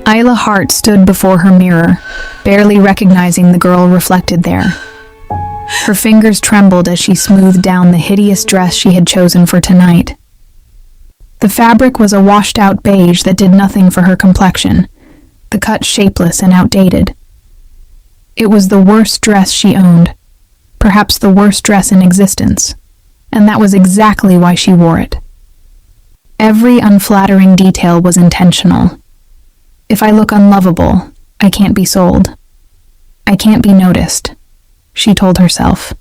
Isla Hart stood before her mirror, barely recognizing the girl reflected there. Her fingers trembled as she smoothed down the hideous dress she had chosen for tonight. The fabric was a washed-out beige that did nothing for her complexion, the cut shapeless and outdated. It was the worst dress she owned, perhaps the worst dress in existence, and that was exactly why she wore it. Every unflattering detail was intentional. If I look unlovable, I can't be sold. I can't be noticed, she told herself.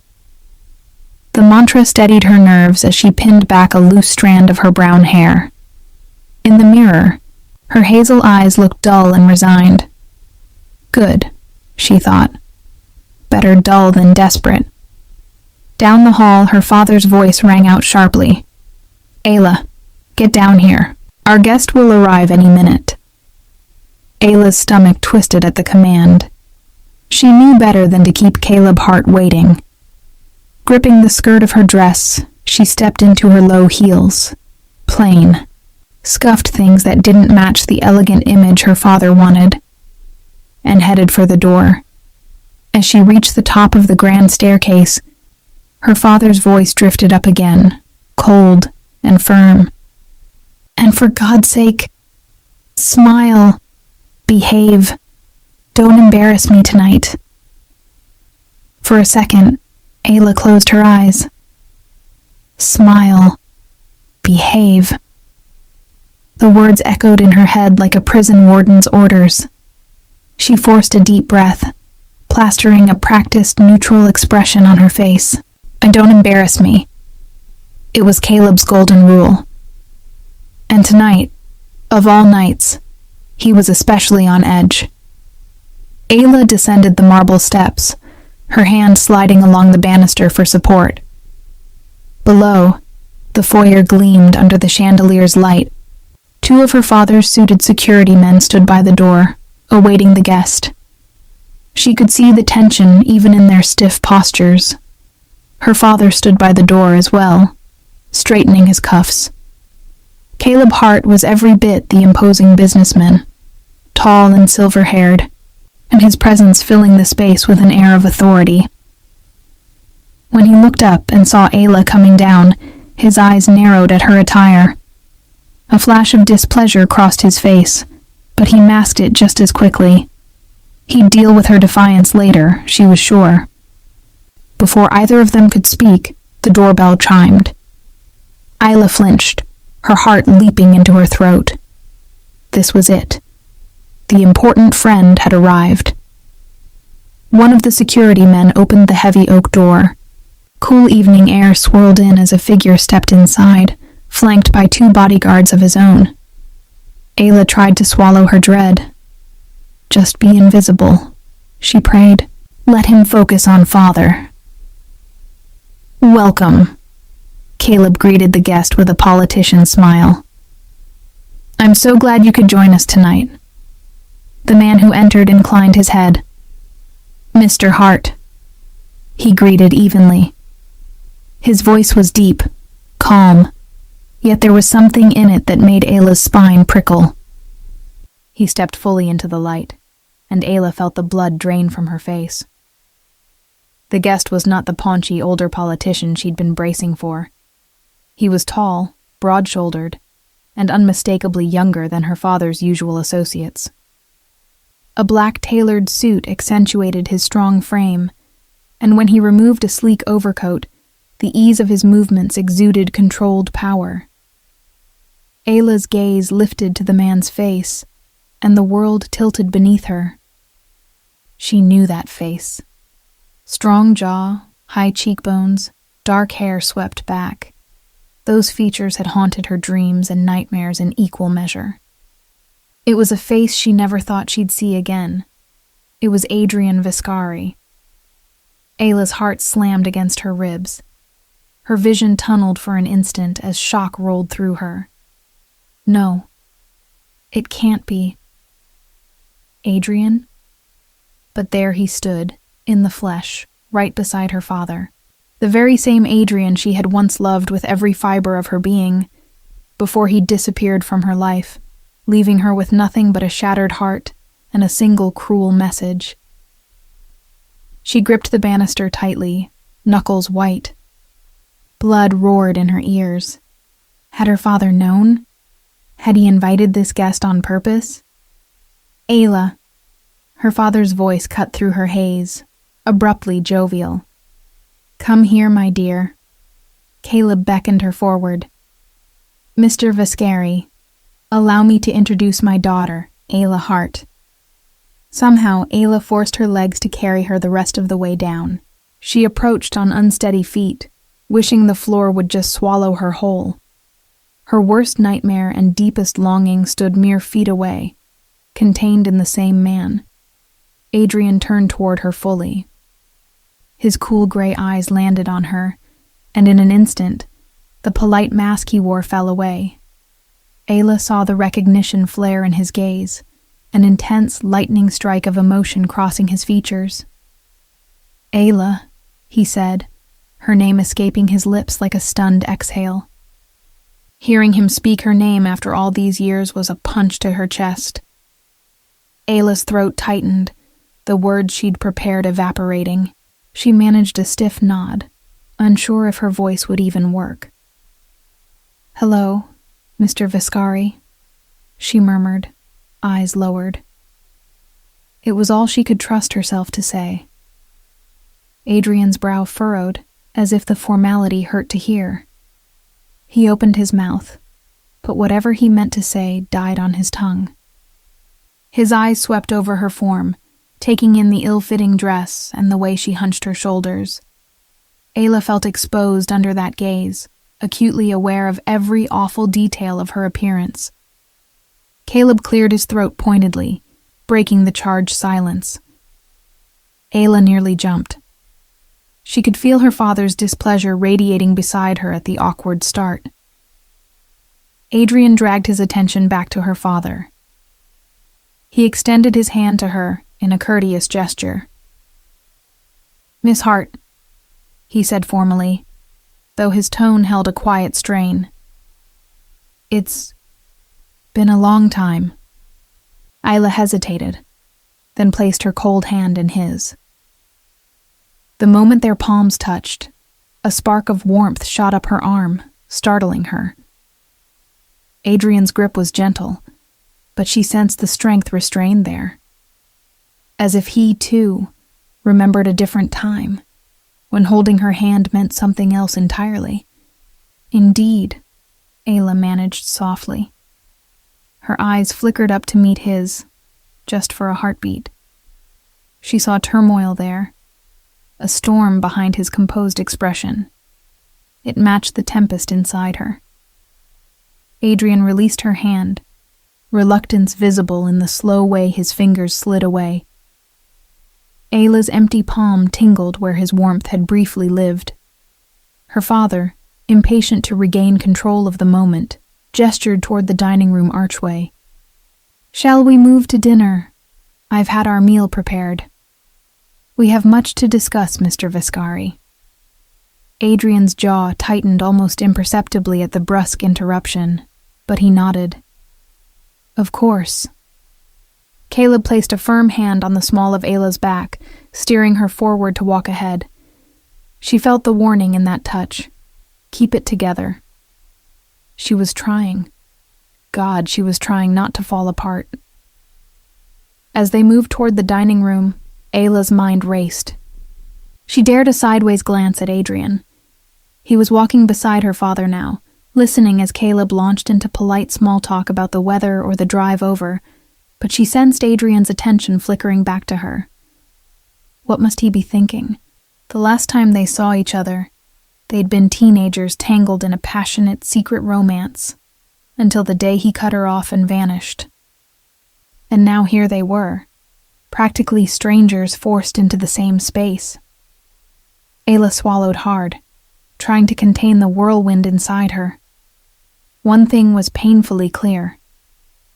The mantra steadied her nerves as she pinned back a loose strand of her brown hair. In the mirror, her hazel eyes looked dull and resigned. Good, she thought. Better dull than desperate. Down the hall, her father's voice rang out sharply. Ayla, get down here. Our guest will arrive any minute. Ayla's stomach twisted at the command. She knew better than to keep Caleb Hart waiting. Gripping the skirt of her dress, she stepped into her low heels. Plain, scuffed things that didn't match the elegant image her father wanted, and headed for the door. As she reached the top of the grand staircase, her father's voice drifted up again, cold and firm. And for God's sake, smile. Behave. Don't embarrass me tonight. For a second, Ayla closed her eyes. Smile. Behave. The words echoed in her head like a prison warden's orders. She forced a deep breath, plastering a practiced, neutral expression on her face. And don't embarrass me. It was Caleb's golden rule. And tonight, of all nights, he was especially on edge. Ayla descended the marble steps, her hand sliding along the banister for support. Below, the foyer gleamed under the chandelier's light. Two of her father's suited security men stood by the door, awaiting the guest. She could see the tension even in their stiff postures. Her father stood by the door as well, straightening his cuffs. Caleb Hart was every bit the imposing businessman, tall and silver-haired, and his presence filling the space with an air of authority. When he looked up and saw Ayla coming down, his eyes narrowed at her attire. A flash of displeasure crossed his face, but he masked it just as quickly. He'd deal with her defiance later, she was sure. Before either of them could speak, the doorbell chimed. Ayla flinched, her heart leaping into her throat. This was it. The important friend had arrived. One of the security men opened the heavy oak door. Cool evening air swirled in as a figure stepped inside, flanked by two bodyguards of his own. Ayla tried to swallow her dread. Just be invisible, she prayed. Let him focus on father. Welcome, Caleb greeted the guest with a politician's smile. I'm so glad you could join us tonight. The man who entered inclined his head. Mr. Hart, he greeted evenly. His voice was deep, calm, yet there was something in it that made Ayla's spine prickle. He stepped fully into the light, and Ayla felt the blood drain from her face. The guest was not the paunchy older politician she'd been bracing for. He was tall, broad-shouldered, and unmistakably younger than her father's usual associates. A black tailored suit accentuated his strong frame, and when he removed a sleek overcoat, the ease of his movements exuded controlled power. Ayla's gaze lifted to the man's face, and the world tilted beneath her. She knew that face. Strong jaw, high cheekbones, dark hair swept back. Those features had haunted her dreams and nightmares in equal measure. It was a face she never thought she'd see again. It was Adrian Viscari. Ayla's heart slammed against her ribs. Her vision tunneled for an instant as shock rolled through her. No, it can't be. Adrian? But there he stood, in the flesh, right beside her father. The very same Adrian she had once loved with every fiber of her being, before he disappeared from her life, leaving her with nothing but a shattered heart and a single cruel message. She gripped the banister tightly, knuckles white. Blood roared in her ears. Had her father known? Had he invited this guest on purpose? Ayla. Her father's voice cut through her haze, abruptly jovial. Come here, my dear. Caleb beckoned her forward. Mr. Viscari, allow me to introduce my daughter, Ayla Hart. Somehow, Ayla forced her legs to carry her the rest of the way down. She approached on unsteady feet, wishing the floor would just swallow her whole. Her worst nightmare and deepest longing stood mere feet away, contained in the same man. Adrian turned toward her fully. His cool gray eyes landed on her, and in an instant, the polite mask he wore fell away. Ayla saw the recognition flare in his gaze, an intense lightning strike of emotion crossing his features. Ayla, he said, her name escaping his lips like a stunned exhale. Hearing him speak her name after all these years was a punch to her chest. Ayla's throat tightened, the words she'd prepared evaporating. She managed a stiff nod, unsure if her voice would even work. Hello, Mr. Viscari, she murmured, eyes lowered. It was all she could trust herself to say. Adrian's brow furrowed, as if the formality hurt to hear. He opened his mouth, but whatever he meant to say died on his tongue. His eyes swept over her form, taking in the ill-fitting dress and the way she hunched her shoulders. Ayla felt exposed under that gaze, acutely aware of every awful detail of her appearance. Caleb cleared his throat pointedly, breaking the charged silence. Ayla nearly jumped. She could feel her father's displeasure radiating beside her at the awkward start. Adrian dragged his attention back to her father. He extended his hand to her in a courteous gesture. Miss Hart, he said formally, though his tone held a quiet strain. It's been a long time. Ayla hesitated, then placed her cold hand in his. The moment their palms touched, a spark of warmth shot up her arm, startling her. Adrian's grip was gentle, but she sensed the strength restrained there. As if he, too, remembered a different time, when holding her hand meant something else entirely. Indeed, Ayla managed softly. Her eyes flickered up to meet his, just for a heartbeat. She saw turmoil there, a storm behind his composed expression. It matched the tempest inside her. Adrian released her hand, reluctance visible in the slow way his fingers slid away. Ayla's empty palm tingled where his warmth had briefly lived. Her father, impatient to regain control of the moment, gestured toward the dining room archway. Shall we move to dinner? I've had our meal prepared. We have much to discuss, Mr. Viscari. Adrian's jaw tightened almost imperceptibly at the brusque interruption, but he nodded. Of course. Caleb placed a firm hand on the small of Ayla's back, steering her forward to walk ahead. She felt the warning in that touch. Keep it together. She was trying. God, she was trying not to fall apart. As they moved toward the dining room, Ayla's mind raced. She dared a sideways glance at Adrian. He was walking beside her father now, listening as Caleb launched into polite small talk about the weather or the drive over, but she sensed Adrian's attention flickering back to her. What must he be thinking? The last time they saw each other, they'd been teenagers tangled in a passionate, secret romance, until the day he cut her off and vanished. And now here they were, practically strangers forced into the same space. Ayla swallowed hard, trying to contain the whirlwind inside her. One thing was painfully clear.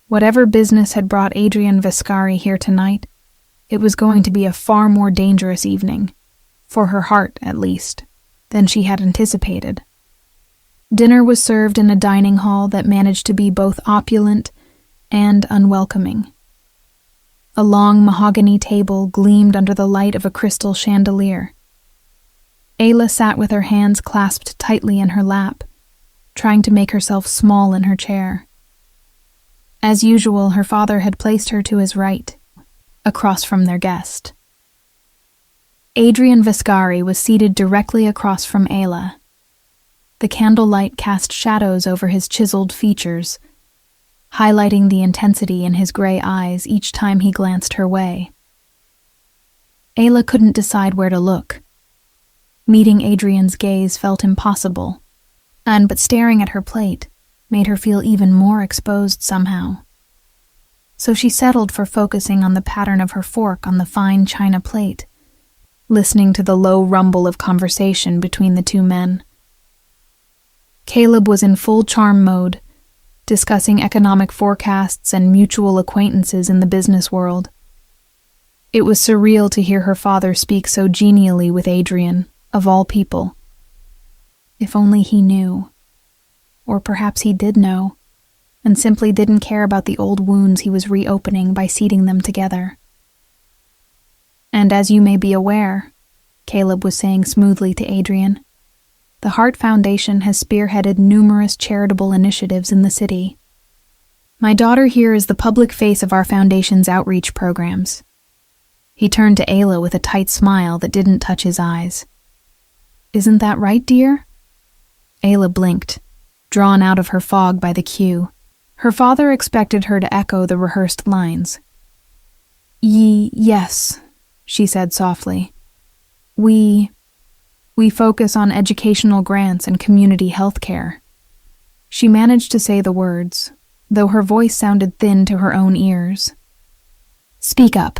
Whatever business had brought Adrian Viscari here tonight, it was going to be a far more dangerous evening, for her heart at least, than she had anticipated. Dinner was served in a dining hall that managed to be both opulent and unwelcoming. A long mahogany table gleamed under the light of a crystal chandelier. Ayla sat with her hands clasped tightly in her lap, trying to make herself small in her chair. As usual, her father had placed her to his right, across from their guest. Adrian Viscari was seated directly across from Ayla. The candlelight cast shadows over his chiseled features, highlighting the intensity in his gray eyes each time he glanced her way. Ayla couldn't decide where to look. Meeting Adrian's gaze felt impossible, but staring at her plate made her feel even more exposed somehow. So she settled for focusing on the pattern of her fork on the fine china plate, listening to the low rumble of conversation between the two men. Caleb was in full charm mode, discussing economic forecasts and mutual acquaintances in the business world. It was surreal to hear her father speak so genially with Adrian, of all people. If only he knew. Or perhaps he did know, and simply didn't care about the old wounds he was reopening by seating them together. And as you may be aware, Caleb was saying smoothly to Adrian, the Heart Foundation has spearheaded numerous charitable initiatives in the city. My daughter here is the public face of our foundation's outreach programs. He turned to Ayla with a tight smile that didn't touch his eyes. Isn't that right, dear? Ayla blinked, drawn out of her fog by the cue. Her father expected her to echo the rehearsed lines. Yes, she said softly. We focus on educational grants and community health care. She managed to say the words, though her voice sounded thin to her own ears. Speak up,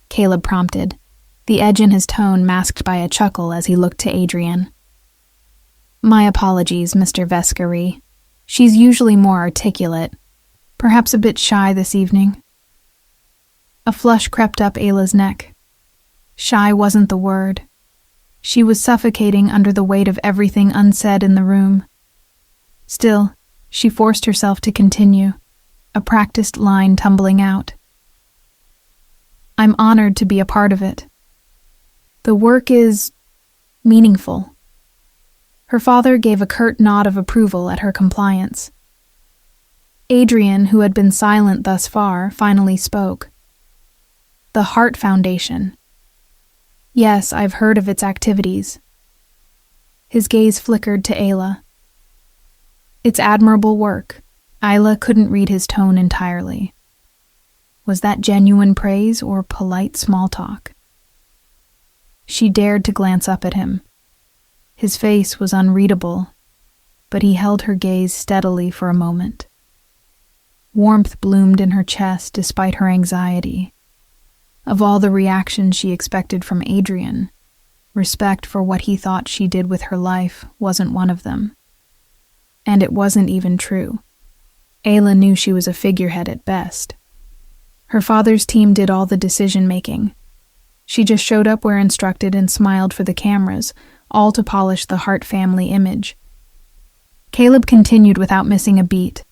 Caleb prompted, the edge in his tone masked by a chuckle as he looked to Adrian. My apologies, Mr. Vescari. She's usually more articulate, perhaps a bit shy this evening. A flush crept up Ayla's neck. Shy wasn't the word. She was suffocating under the weight of everything unsaid in the room. Still, she forced herself to continue, a practiced line tumbling out. I'm honored to be a part of it. The work is meaningful. Her father gave a curt nod of approval at her compliance. Adrian, who had been silent thus far, finally spoke. The Heart Foundation. Yes, I've heard of its activities. His gaze flickered to Ayla. It's admirable work. Ayla couldn't read his tone entirely. Was that genuine praise or polite small talk? She dared to glance up at him. His face was unreadable, but he held her gaze steadily for a moment. Warmth bloomed in her chest despite her anxiety. Of all the reactions she expected from Adrian, respect for what he thought she did with her life wasn't one of them. And it wasn't even true. Ayla knew she was a figurehead at best. Her father's team did all the decision-making. She just showed up where instructed and smiled for the cameras, all to polish the Hart family image. Caleb continued without missing a beat,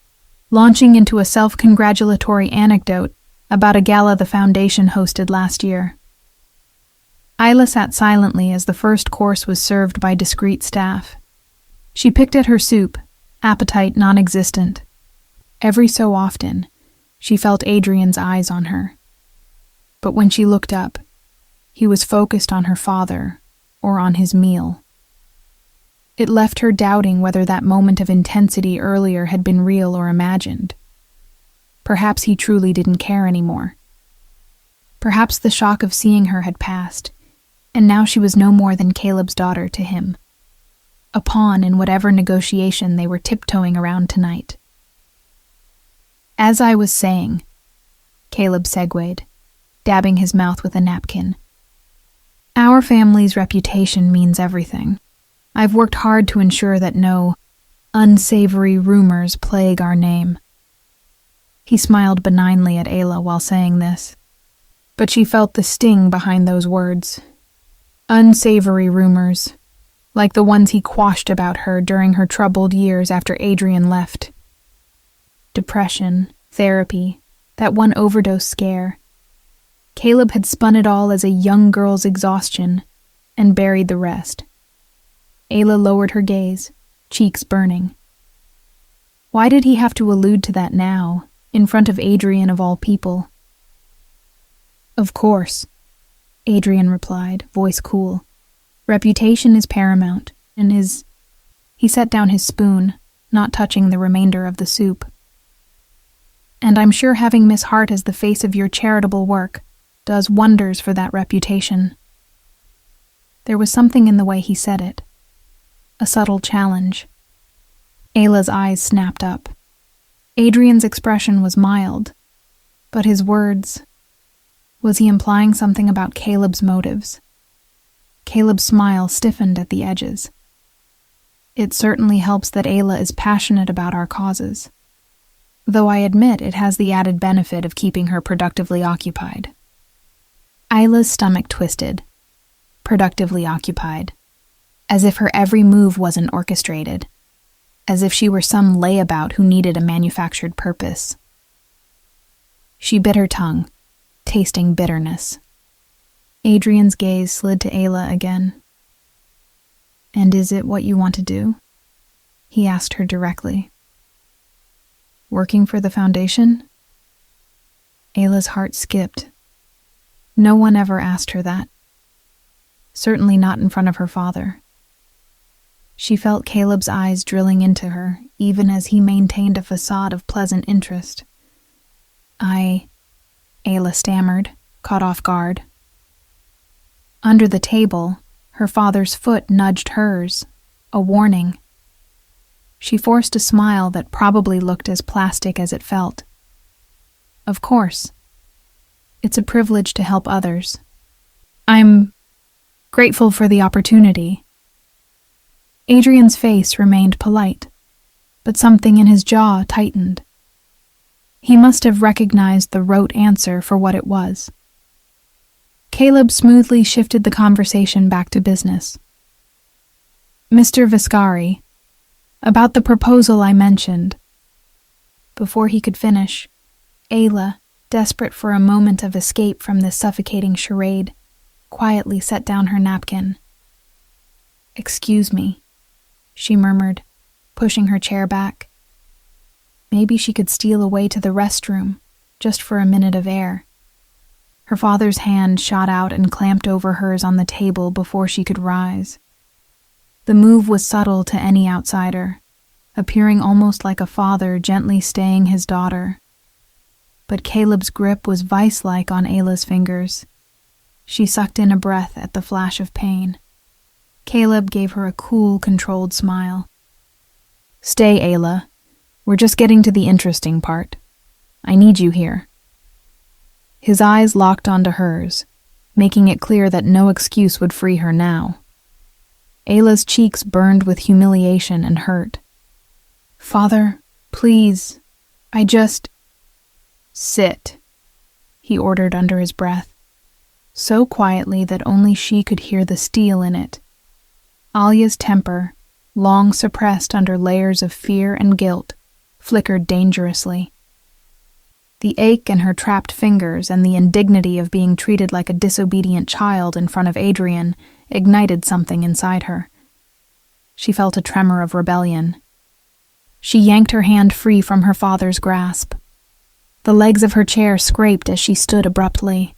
launching into a self-congratulatory anecdote about a gala the foundation hosted last year. Ayla sat silently as the first course was served by discreet staff. She picked at her soup, appetite non-existent. Every so often, she felt Adrian's eyes on her. But when she looked up, he was focused on her father or on his meal. It left her doubting whether that moment of intensity earlier had been real or imagined. Perhaps he truly didn't care anymore. Perhaps the shock of seeing her had passed, and now she was no more than Caleb's daughter to him, a pawn in whatever negotiation they were tiptoeing around tonight. As I was saying, Caleb segued, dabbing his mouth with a napkin. Our family's reputation means everything. I've worked hard to ensure that no unsavory rumors plague our name. He smiled benignly at Ayla while saying this, but she felt the sting behind those words. Unsavory rumors, like the ones he quashed about her during her troubled years after Adrian left. Depression, therapy, that one overdose scare. Caleb had spun it all as a young girl's exhaustion and buried the rest. Ayla lowered her gaze, cheeks burning. Why did he have to allude to that now, in front of Adrian of all people? Of course, Adrian replied, voice cool. Reputation is paramount, and his... He set down his spoon, not touching the remainder of the soup. And I'm sure having Miss Hart as the face of your charitable work does wonders for that reputation. There was something in the way he said it. A subtle challenge. Ayla's eyes snapped up. Adrian's expression was mild, but his words... Was he implying something about Caleb's motives? Caleb's smile stiffened at the edges. It certainly helps that Ayla is passionate about our causes, though I admit it has the added benefit of keeping her productively occupied. Ayla's stomach twisted. Productively occupied. As if her every move wasn't orchestrated. As if she were some layabout who needed a manufactured purpose. She bit her tongue, tasting bitterness. Adrian's gaze slid to Ayla again. And is it what you want to do? He asked her directly. Working for the foundation? Ayla's heart skipped. No one ever asked her that. Certainly not in front of her father. She felt Caleb's eyes drilling into her, even as he maintained a facade of pleasant interest. Ayla stammered, caught off guard. Under the table, her father's foot nudged hers, a warning. She forced a smile that probably looked as plastic as it felt. Of course. It's a privilege to help others. I'm grateful for the opportunity. Adrian's face remained polite, but something in his jaw tightened. He must have recognized the rote answer for what it was. Caleb smoothly shifted the conversation back to business. Mr. Viscari, about the proposal I mentioned. Before he could finish, Ayla, desperate for a moment of escape from this suffocating charade, quietly set down her napkin. Excuse me, she murmured, pushing her chair back. Maybe she could steal away to the restroom, just for a minute of air. Her father's hand shot out and clamped over hers on the table before she could rise. The move was subtle to any outsider, appearing almost like a father gently staying his daughter. But Caleb's grip was vice-like on Ayla's fingers. She sucked in a breath at the flash of pain. Caleb gave her a cool, controlled smile. Stay, Ayla. We're just getting to the interesting part. I need you here. His eyes locked onto hers, making it clear that no excuse would free her now. Ayla's cheeks burned with humiliation and hurt. Father, please, I just... Sit, he ordered under his breath, so quietly that only she could hear the steel in it. Alia's temper, long suppressed under layers of fear and guilt, flickered dangerously. The ache in her trapped fingers and the indignity of being treated like a disobedient child in front of Adrian ignited something inside her. She felt a tremor of rebellion. She yanked her hand free from her father's grasp. The legs of her chair scraped as she stood abruptly.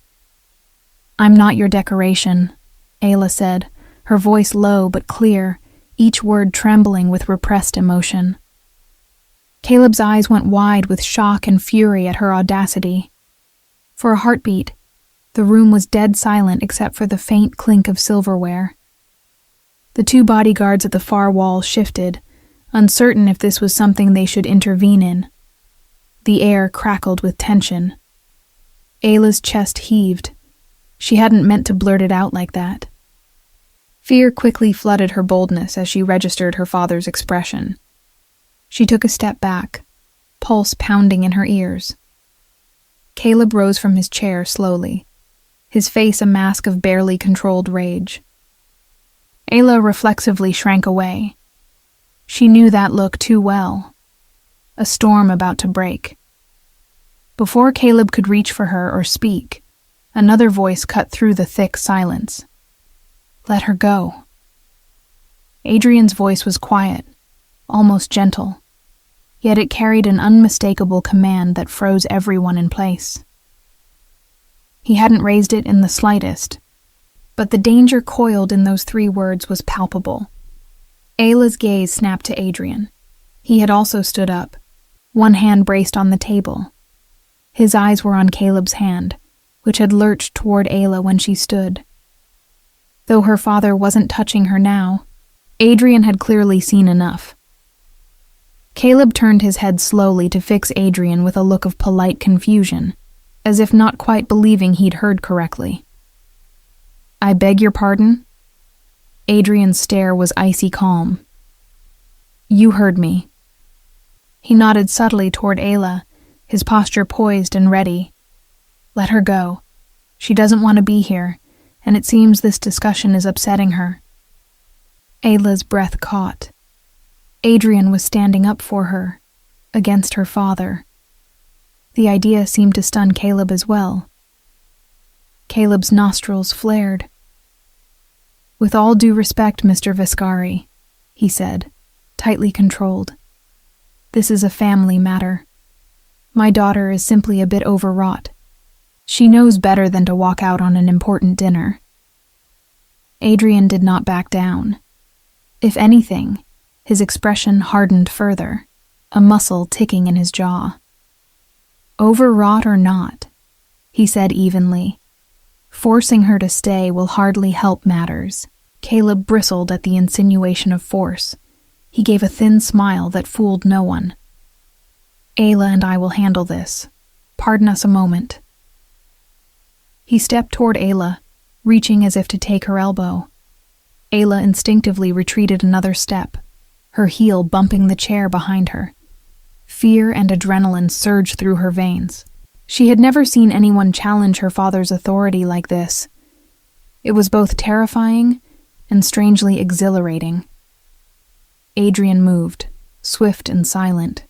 I'm not your decoration, Ayla said, her voice low but clear, each word trembling with repressed emotion. Caleb's eyes went wide with shock and fury at her audacity. For a heartbeat, the room was dead silent except for the faint clink of silverware. The two bodyguards at the far wall shifted, uncertain if this was something they should intervene in. The air crackled with tension. Ayla's chest heaved. She hadn't meant to blurt it out like that. Fear quickly flooded her boldness as she registered her father's expression. She took a step back, pulse pounding in her ears. Caleb rose from his chair slowly, his face a mask of barely controlled rage. Ayla reflexively shrank away. She knew that look too well. A storm about to break. Before Caleb could reach for her or speak, another voice cut through the thick silence. "Let her go." Adrian's voice was quiet, almost gentle, yet it carried an unmistakable command that froze everyone in place. He hadn't raised it in the slightest, but the danger coiled in those 3 words was palpable. Ayla's gaze snapped to Adrian. He had also stood up, one hand braced on the table. His eyes were on Caleb's hand, which had lurched toward Ayla when she stood. Though her father wasn't touching her now, Adrian had clearly seen enough. Caleb turned his head slowly to fix Adrian with a look of polite confusion, as if not quite believing he'd heard correctly. "I beg your pardon?" Adrian's stare was icy calm. "You heard me." He nodded subtly toward Ayla, his posture poised and ready. "Let her go. She doesn't want to be here, and it seems this discussion is upsetting her." Ayla's breath caught. Adrian was standing up for her, against her father. The idea seemed to stun Caleb as well. Caleb's nostrils flared. "With all due respect, Mr. Viscari," he said, tightly controlled. "This is a family matter. My daughter is simply a bit overwrought. She knows better than to walk out on an important dinner." Adrian did not back down. If anything, his expression hardened further, a muscle ticking in his jaw. "Overwrought or not," he said evenly, "forcing her to stay will hardly help matters." Caleb bristled at the insinuation of force. He gave a thin smile that fooled no one. "Ayla and I will handle this. Pardon us a moment." He stepped toward Ayla, reaching as if to take her elbow. Ayla instinctively retreated another step, her heel bumping the chair behind her. Fear and adrenaline surged through her veins. She had never seen anyone challenge her father's authority like this. It was both terrifying and strangely exhilarating. Adrian moved, swift and silent.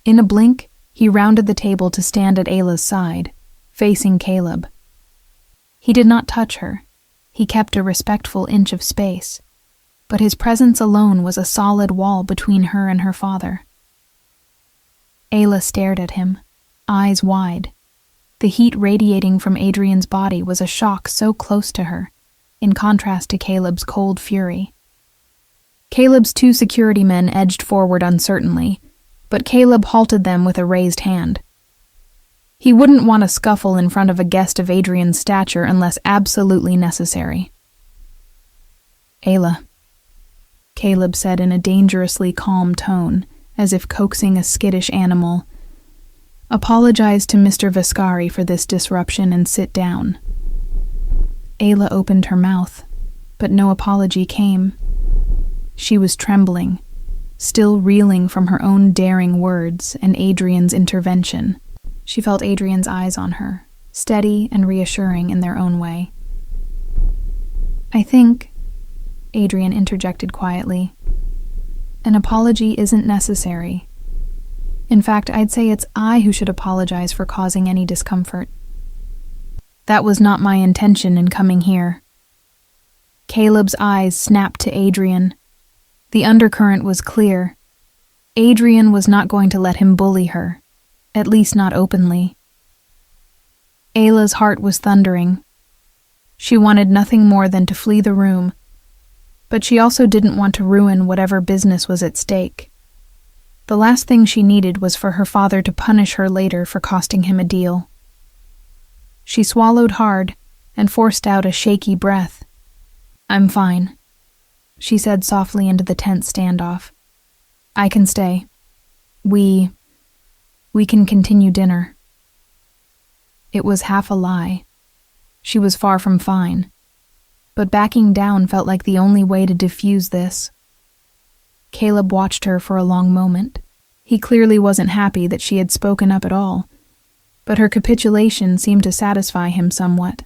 In a blink, he rounded the table to stand at Ayla's side, facing Caleb. He did not touch her. He kept a respectful inch of space, but his presence alone was a solid wall between her and her father. Ayla stared at him, eyes wide. The heat radiating from Adrian's body was a shock so close to her, in contrast to Caleb's cold fury. Caleb's 2 security men edged forward uncertainly, but Caleb halted them with a raised hand. He wouldn't want a scuffle in front of a guest of Adrian's stature unless absolutely necessary. "Ayla," Caleb said in a dangerously calm tone, as if coaxing a skittish animal, "apologize to Mr. Viscari for this disruption and sit down." Ayla opened her mouth, but no apology came. She was trembling, still reeling from her own daring words and Adrian's intervention. She felt Adrian's eyes on her, steady and reassuring in their own way. "I think," Adrian interjected quietly, "an apology isn't necessary. In fact, I'd say it's I who should apologize for causing any discomfort. That was not my intention in coming here." Caleb's eyes snapped to Adrian. The undercurrent was clear. Adrian was not going to let him bully her, at least not openly. Ayla's heart was thundering. She wanted nothing more than to flee the room, but she also didn't want to ruin whatever business was at stake. The last thing she needed was for her father to punish her later for costing him a deal. She swallowed hard and forced out a shaky breath. "I'm fine," she said softly into the tense standoff. "I can stay. We can continue dinner." It was half a lie. She was far from fine, but backing down felt like the only way to diffuse this. Caleb watched her for a long moment. He clearly wasn't happy that she had spoken up at all, but her capitulation seemed to satisfy him somewhat.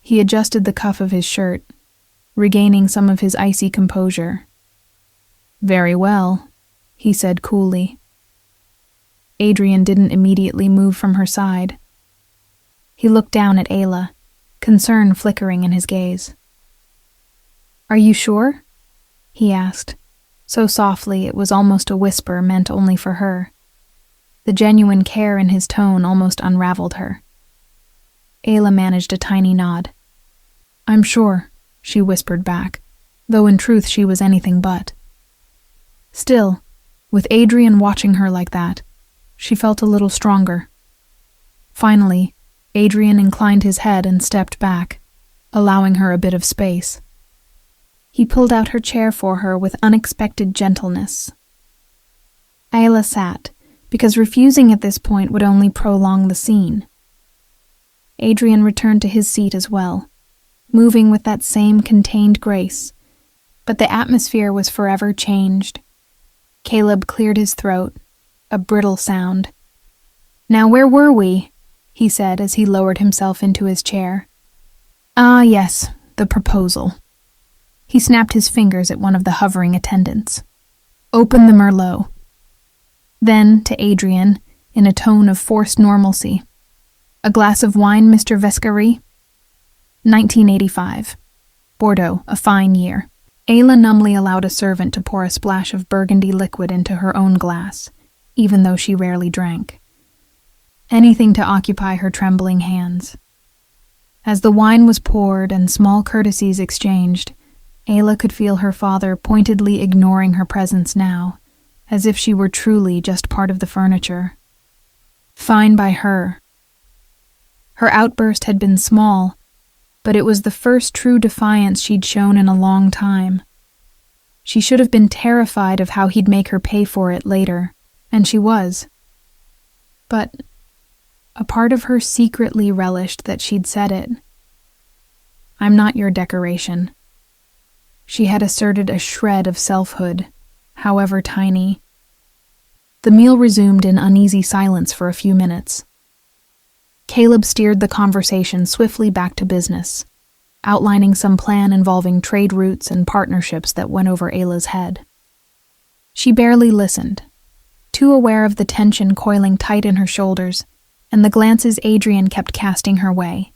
He adjusted the cuff of his shirt, regaining some of his icy composure. "Very well," he said coolly. Adrian didn't immediately move from her side. He looked down at Ayla, concern flickering in his gaze. "Are you sure?" he asked, so softly it was almost a whisper meant only for her. The genuine care in his tone almost unraveled her. Ayla managed a tiny nod. "I'm sure," she whispered back, though in truth she was anything but. Still, with Adrian watching her like that, she felt a little stronger. Finally, Adrian inclined his head and stepped back, allowing her a bit of space. He pulled out her chair for her with unexpected gentleness. Ayla sat, because refusing at this point would only prolong the scene. Adrian returned to his seat as well, moving with that same contained grace, but the atmosphere was forever changed. Caleb cleared his throat, a brittle sound. "Now where were we?" he said as he lowered himself into his chair. "Ah, yes, the proposal." He snapped his fingers at one of the hovering attendants. "Open the Merlot." Then, to Adrian, in a tone of forced normalcy, "A glass of wine, Mr. Vescari?" 1985. Bordeaux, a fine year. Ayla numbly allowed a servant to pour a splash of burgundy liquid into her own glass, even though she rarely drank. Anything to occupy her trembling hands. As the wine was poured and small courtesies exchanged, Ayla could feel her father pointedly ignoring her presence now, as if she were truly just part of the furniture. Fine by her. Her outburst had been small, but it was the first true defiance she'd shown in a long time. She should have been terrified of how he'd make her pay for it later, and she was. But a part of her secretly relished that she'd said it. "I'm not your decoration." She had asserted a shred of selfhood, however tiny. The meal resumed in uneasy silence for a few minutes. Caleb steered the conversation swiftly back to business, outlining some plan involving trade routes and partnerships that went over Ayla's head. She barely listened, too aware of the tension coiling tight in her shoulders and the glances Adrian kept casting her way.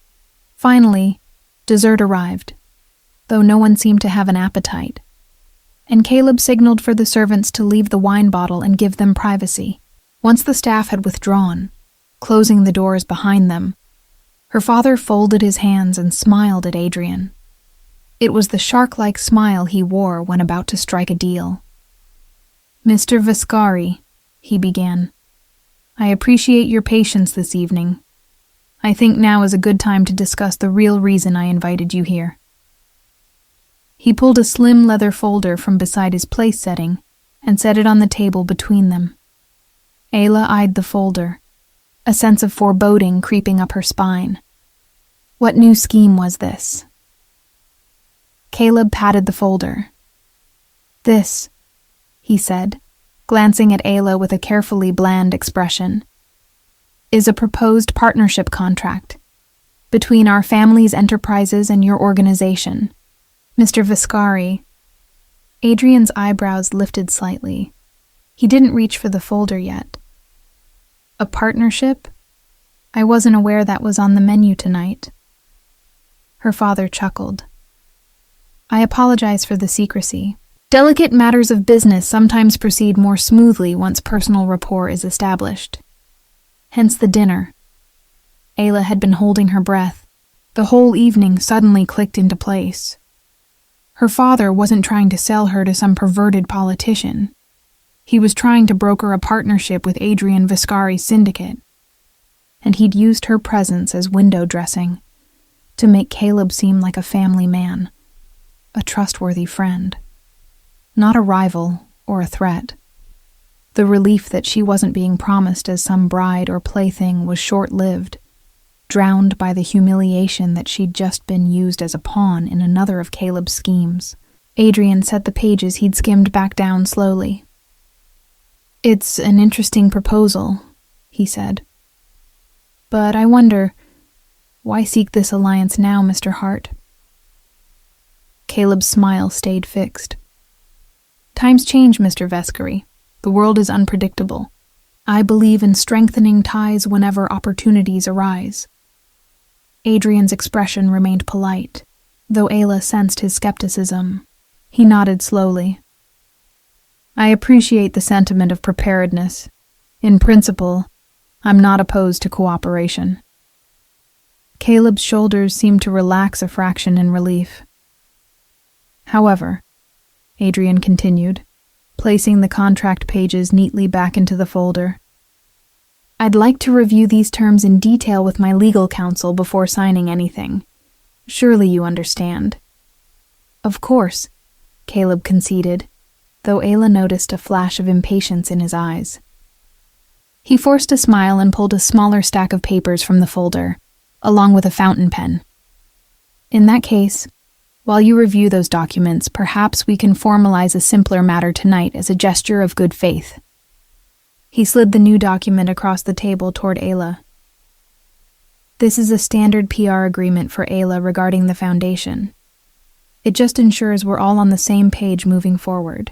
Finally, dessert arrived, though no one seemed to have an appetite, and Caleb signaled for the servants to leave the wine bottle and give them privacy. Once the staff had withdrawn, closing the doors behind them, her father folded his hands and smiled at Adrian. It was the shark-like smile he wore when about to strike a deal. "Mr. Vescari," he began, "I appreciate your patience this evening. I think now is a good time to discuss the real reason I invited you here." He pulled a slim leather folder from beside his place setting and set it on the table between them. Ayla eyed the folder, a sense of foreboding creeping up her spine. What new scheme was this? Caleb patted the folder. "This," he said, glancing at Ayla with a carefully bland expression, "is a proposed partnership contract between our family's enterprises and your organization. Mr. Vescari." Adrian's eyebrows lifted slightly. He didn't reach for the folder yet. "A partnership? I wasn't aware that was on the menu tonight." Her father chuckled. "I apologize for the secrecy. Delicate matters of business sometimes proceed more smoothly once personal rapport is established. Hence the dinner." Ayla had been holding her breath. The whole evening suddenly clicked into place. Her father wasn't trying to sell her to some perverted politician. He was trying to broker a partnership with Adrian Vescari's syndicate. And he'd used her presence as window dressing to make Caleb seem like a family man, a trustworthy friend, not a rival or a threat. The relief that she wasn't being promised as some bride or plaything was short-lived, drowned by the humiliation that she'd just been used as a pawn in another of Caleb's schemes. Adrian set the pages he'd skimmed back down slowly. "It's an interesting proposal," he said. "But I wonder, why seek this alliance now, Mr. Hart?" Caleb's smile stayed fixed. "Times change, Mr. Vescari. The world is unpredictable. I believe in strengthening ties whenever opportunities arise. Adrian's expression remained polite, though Ayla sensed his skepticism. He nodded slowly. I appreciate the sentiment of preparedness. In principle, I'm not opposed to cooperation. Caleb's shoulders seemed to relax a fraction in relief. However, Adrian continued, placing the contract pages neatly back into the folder, I'd like to review these terms in detail with my legal counsel before signing anything. Surely you understand. Of course, Caleb conceded, though Ayla noticed a flash of impatience in his eyes. He forced a smile and pulled a smaller stack of papers from the folder, along with a fountain pen. In that case, while you review those documents, perhaps we can formalize a simpler matter tonight as a gesture of good faith. He slid the new document across the table toward Ayla. This is a standard PR agreement for Ayla regarding the foundation. It just ensures we're all on the same page moving forward.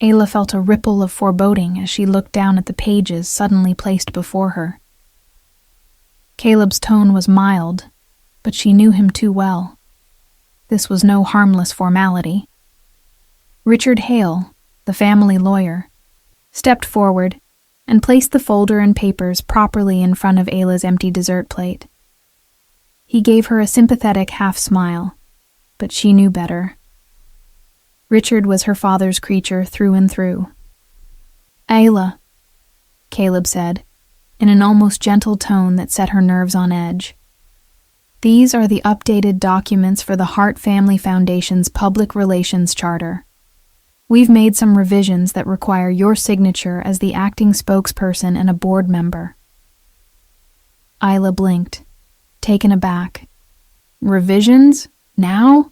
Ayla felt a ripple of foreboding as she looked down at the pages suddenly placed before her. Caleb's tone was mild, but she knew him too well. This was no harmless formality. Richard Hale, the family lawyer, stepped forward and placed the folder and papers properly in front of Ayla's empty dessert plate. He gave her a sympathetic half-smile, but she knew better. Richard was her father's creature through and through. Ayla, Caleb said, in an almost gentle tone that set her nerves on edge. These are the updated documents for the Hart Family Foundation's Public Relations Charter. We've made some revisions that require your signature as the acting spokesperson and a board member. Ayla blinked, taken aback. Revisions? Now?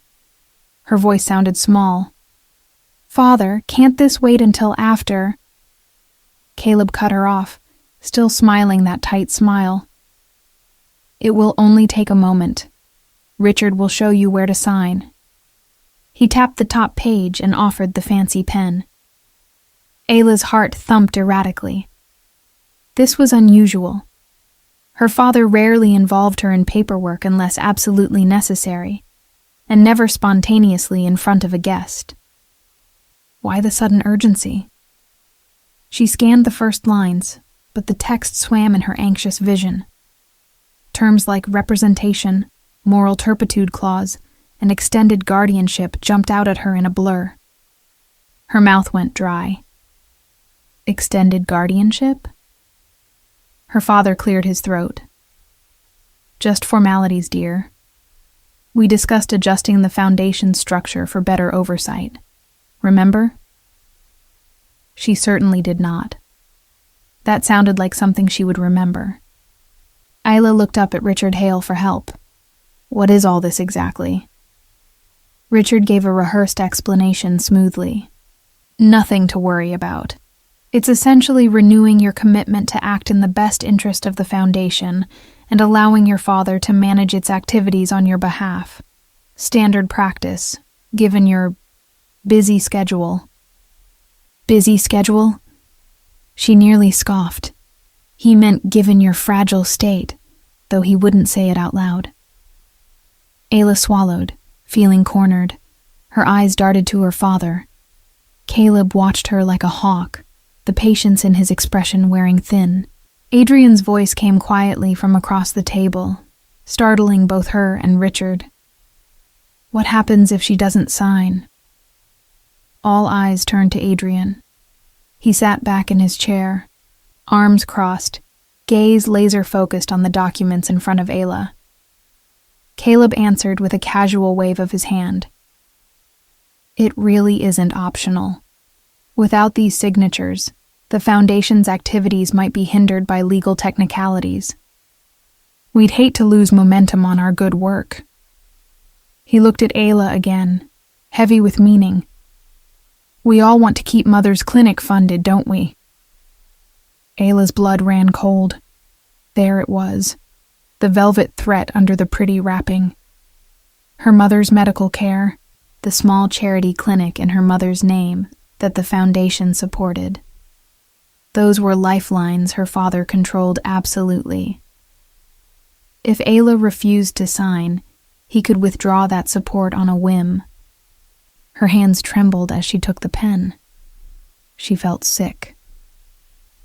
Her voice sounded small. Father, can't this wait until after? Caleb cut her off, still smiling that tight smile. It will only take a moment. Richard will show you where to sign. He tapped the top page and offered the fancy pen. Ayla's heart thumped erratically. This was unusual. Her father rarely involved her in paperwork unless absolutely necessary, and never spontaneously in front of a guest. Why the sudden urgency? She scanned the first lines, but the text swam in her anxious vision. Terms like representation, moral turpitude clause, and extended guardianship jumped out at her in a blur. Her mouth went dry. Extended guardianship? Her father cleared his throat. Just formalities, dear. We discussed adjusting the foundation's structure for better oversight. Remember? She certainly did not. That sounded like something she would remember. Ayla looked up at Richard Hale for help. What is all this exactly? Richard gave a rehearsed explanation smoothly. Nothing to worry about. It's essentially renewing your commitment to act in the best interest of the foundation and allowing your father to manage its activities on your behalf. Standard practice, given your busy schedule. Busy schedule? She nearly scoffed. He meant given your fragile state, though he wouldn't say it out loud. Ayla swallowed, feeling cornered. Her eyes darted to her father. Caleb watched her like a hawk, the patience in his expression wearing thin. Adrian's voice came quietly from across the table, startling both her and Richard. What happens if she doesn't sign? All eyes turned to Adrian. He sat back in his chair, arms crossed, gaze laser-focused on the documents in front of Ayla. Caleb answered with a casual wave of his hand. It really isn't optional. Without these signatures, the Foundation's activities might be hindered by legal technicalities. We'd hate to lose momentum on our good work. He looked at Ayla again, heavy with meaning. We all want to keep Mother's Clinic funded, don't we? Ayla's blood ran cold. There it was, the velvet threat under the pretty wrapping. Her mother's medical care, the small charity clinic in her mother's name that the Foundation supported. Those were lifelines her father controlled absolutely. If Ayla refused to sign, he could withdraw that support on a whim. Her hands trembled as she took the pen. She felt sick.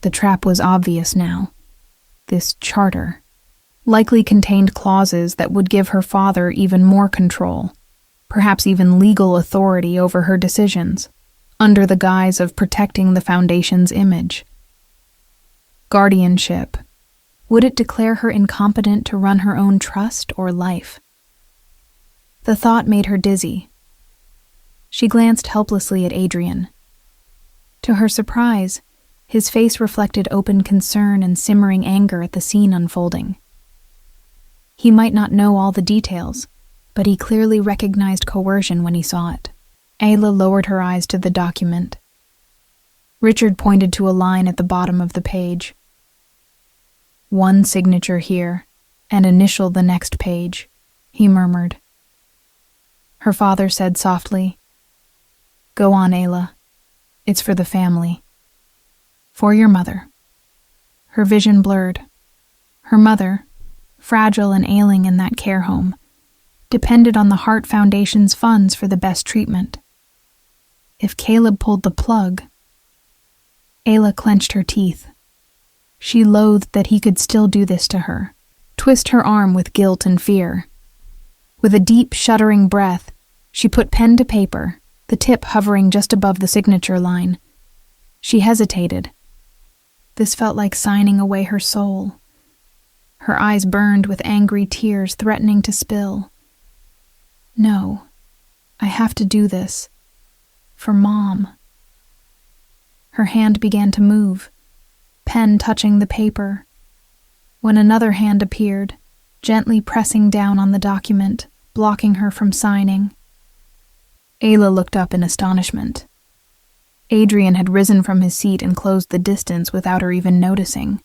The trap was obvious now. This charter likely contained clauses that would give her father even more control, perhaps even legal authority over her decisions, under the guise of protecting the Foundation's image. Guardianship. Would it declare her incompetent to run her own trust or life? The thought made her dizzy. She glanced helplessly at Adrian. To her surprise, his face reflected open concern and simmering anger at the scene unfolding. He might not know all the details, but he clearly recognized coercion when he saw it. Ayla lowered her eyes to the document. Richard pointed to a line at the bottom of the page. "One signature here, and initial the next page," he murmured. Her father said softly, "Go on, Ayla. It's for the family. For your mother." Her vision blurred. Her mother, fragile and ailing in that care home, depended on the Heart Foundation's funds for the best treatment. If Caleb pulled the plug... Ayla clenched her teeth. She loathed that he could still do this to her, twist her arm with guilt and fear. With a deep, shuddering breath, she put pen to paper, the tip hovering just above the signature line. She hesitated. This felt like signing away her soul. Her eyes burned with angry tears threatening to spill. No, I have to do this. For Mom. Her hand began to move, pen touching the paper, when another hand appeared, gently pressing down on the document, blocking her from signing. Ayla looked up in astonishment. Adrian had risen from his seat and closed the distance without her even noticing.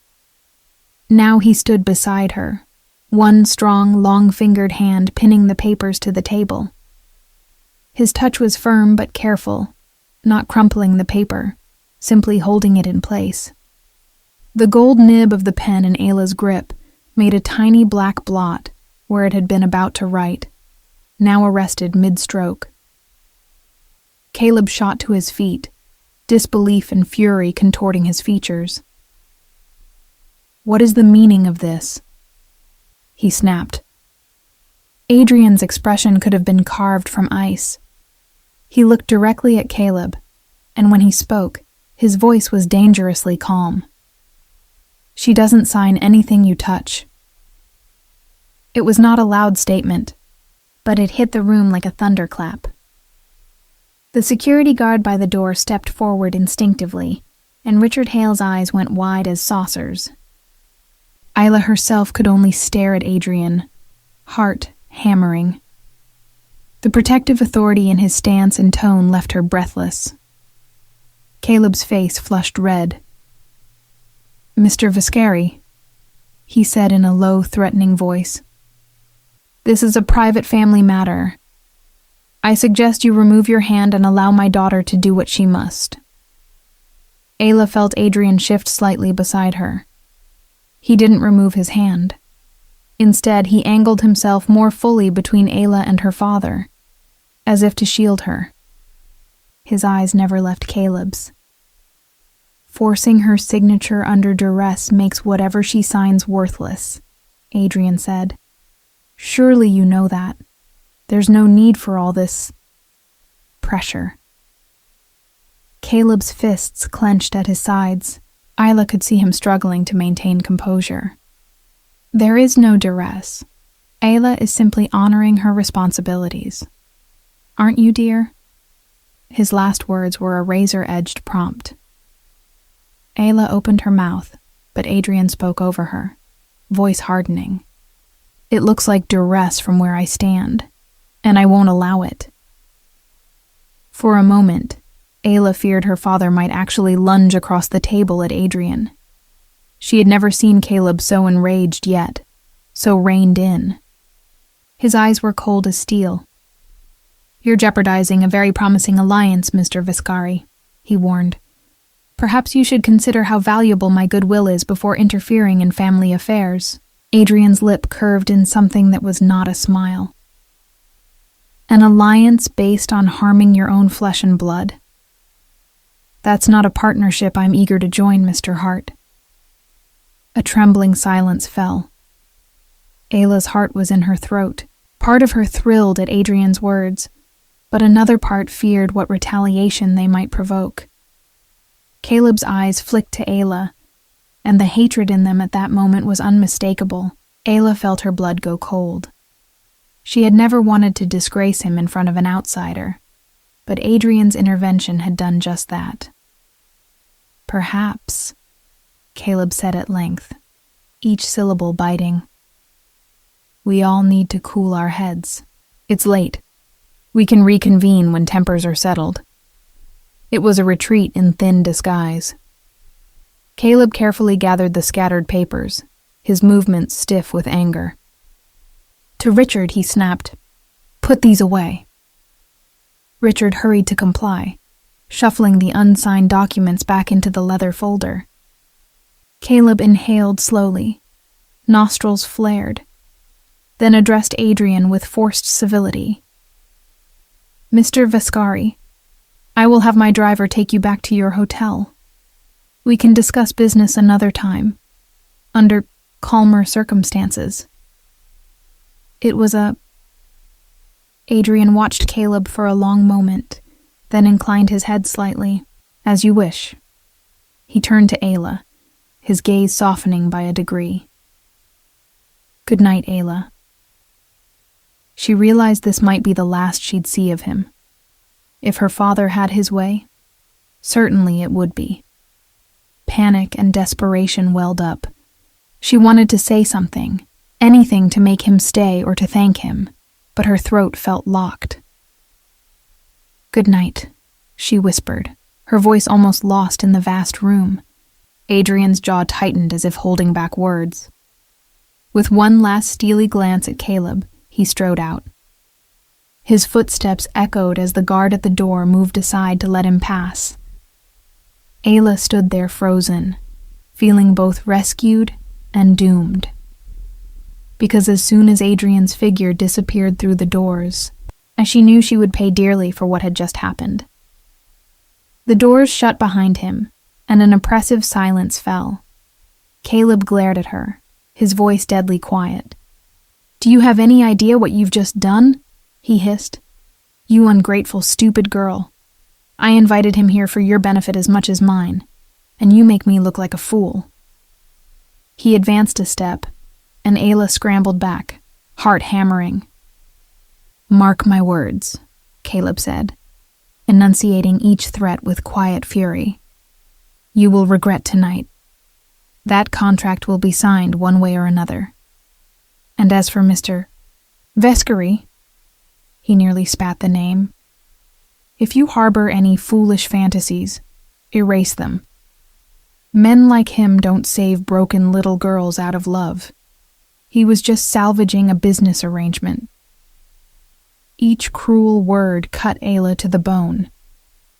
Now he stood beside her, one strong, long-fingered hand pinning the papers to the table. His touch was firm but careful, not crumpling the paper, simply holding it in place. The gold nib of the pen in Ayla's grip made a tiny black blot where it had been about to write, now arrested mid-stroke. Caleb shot to his feet, disbelief and fury contorting his features. "What is the meaning of this?" he snapped. Adrian's expression could have been carved from ice. He looked directly at Caleb, and when he spoke, his voice was dangerously calm. "She doesn't sign anything you touch." It was not a loud statement, but it hit the room like a thunderclap. The security guard by the door stepped forward instinctively, and Richard Hale's eyes went wide as saucers. Ayla herself could only stare at Adrian, heart hammering. The protective authority in his stance and tone left her breathless. Caleb's face flushed red. "Mr. Viscari," he said in a low, threatening voice. "This is a private family matter. I suggest you remove your hand and allow my daughter to do what she must." Ayla felt Adrian shift slightly beside her. He didn't remove his hand. Instead, he angled himself more fully between Ayla and her father, as if to shield her. His eyes never left Caleb's. "Forcing her signature under duress makes whatever she signs worthless," Adrian said. "Surely you know that. There's no need for all this pressure." Caleb's fists clenched at his sides. Ayla could see him struggling to maintain composure. "There is no duress. Ayla is simply honoring her responsibilities. Aren't you, dear?" His last words were a razor-edged prompt. Ayla opened her mouth, but Adrian spoke over her, voice hardening. "It looks like duress from where I stand, and I won't allow it." For a moment, Ayla feared her father might actually lunge across the table at Adrian. She had never seen Caleb so enraged yet, so reined in. His eyes were cold as steel. "You're jeopardizing a very promising alliance, Mr. Viscari," he warned. Perhaps you should consider how valuable my goodwill is before interfering in family affairs. Adrian's lip curved in something that was not a smile. An alliance based on harming your own flesh and blood. That's not a partnership I'm eager to join, Mr. Hart. A trembling silence fell. Ayla's heart was in her throat. Part of her thrilled at Adrian's words, but another part feared what retaliation they might provoke. Caleb's eyes flicked to Ayla, and the hatred in them at that moment was unmistakable. Ayla felt her blood go cold. She had never wanted to disgrace him in front of an outsider, but Adrian's intervention had done just that. Perhaps, Caleb said at length, each syllable biting. We all need to cool our heads. It's late. We can reconvene when tempers are settled. It was a retreat in thin disguise. Caleb carefully gathered the scattered papers, his movements stiff with anger. To Richard, he snapped, "Put these away." Richard hurried to comply, shuffling the unsigned documents back into the leather folder. Caleb inhaled slowly, nostrils flared, then addressed Adrian with forced civility. "Mr. Vascari, I will have my driver take you back to your hotel. We can discuss business another time, under calmer circumstances." It was Adrian watched Caleb for a long moment, then inclined his head slightly. "As you wish." He turned to Ayla, his gaze softening by a degree. "Good night, Ayla." She realized this might be the last she'd see of him. If her father had his way, certainly it would be. Panic and desperation welled up. She wanted to say something, anything to make him stay or to thank him, but her throat felt locked. "Good night," she whispered, her voice almost lost in the vast room. Adrian's jaw tightened as if holding back words. With one last steely glance at Caleb, he strode out. His footsteps echoed as the guard at the door moved aside to let him pass. Ayla stood there frozen, feeling both rescued and doomed. Because as soon as Adrian's figure disappeared through the doors, she knew she would pay dearly for what had just happened. The doors shut behind him, and an oppressive silence fell. Caleb glared at her, his voice deadly quiet. "Do you have any idea what you've just done?" he hissed. "You ungrateful, stupid girl. I invited him here for your benefit as much as mine, and you make me look like a fool." He advanced a step, and Ayla scrambled back, heart hammering. "Mark my words," Caleb said, enunciating each threat with quiet fury. "You will regret tonight. That contract will be signed one way or another. And as for Mr. Vascari," he nearly spat the name, "if you harbor any foolish fantasies, erase them. Men like him don't save broken little girls out of love. He was just salvaging a business arrangement." Each cruel word cut Ayla to the bone,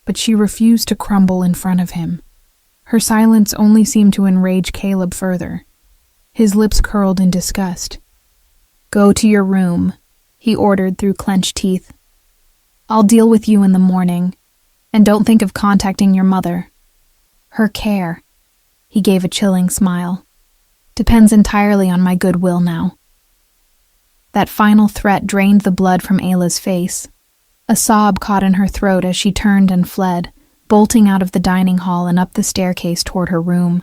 but she refused to crumble in front of him. Her silence only seemed to enrage Caleb further. His lips curled in disgust. "Go to your room," he ordered through clenched teeth. "I'll deal with you in the morning, and don't think of contacting your mother. Her care," he gave a chilling smile, "depends entirely on my goodwill now." That final threat drained the blood from Ayla's face. A sob caught in her throat as she turned and fled, bolting out of the dining hall and up the staircase toward her room.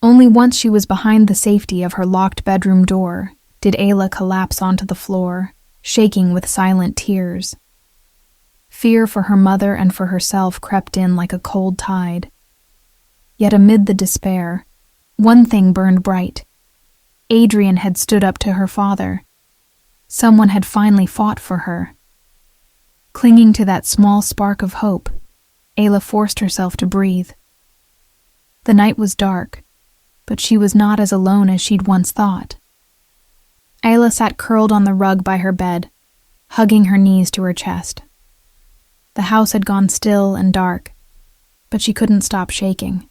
Only once she was behind the safety of her locked bedroom door did Ayla collapse onto the floor, shaking with silent tears. Fear for her mother and for herself crept in like a cold tide. Yet amid the despair, one thing burned bright. Adrian had stood up to her father. Someone had finally fought for her. Clinging to that small spark of hope, Ayla forced herself to breathe. The night was dark, but she was not as alone as she'd once thought. Ayla sat curled on the rug by her bed, hugging her knees to her chest. The house had gone still and dark, but she couldn't stop shaking.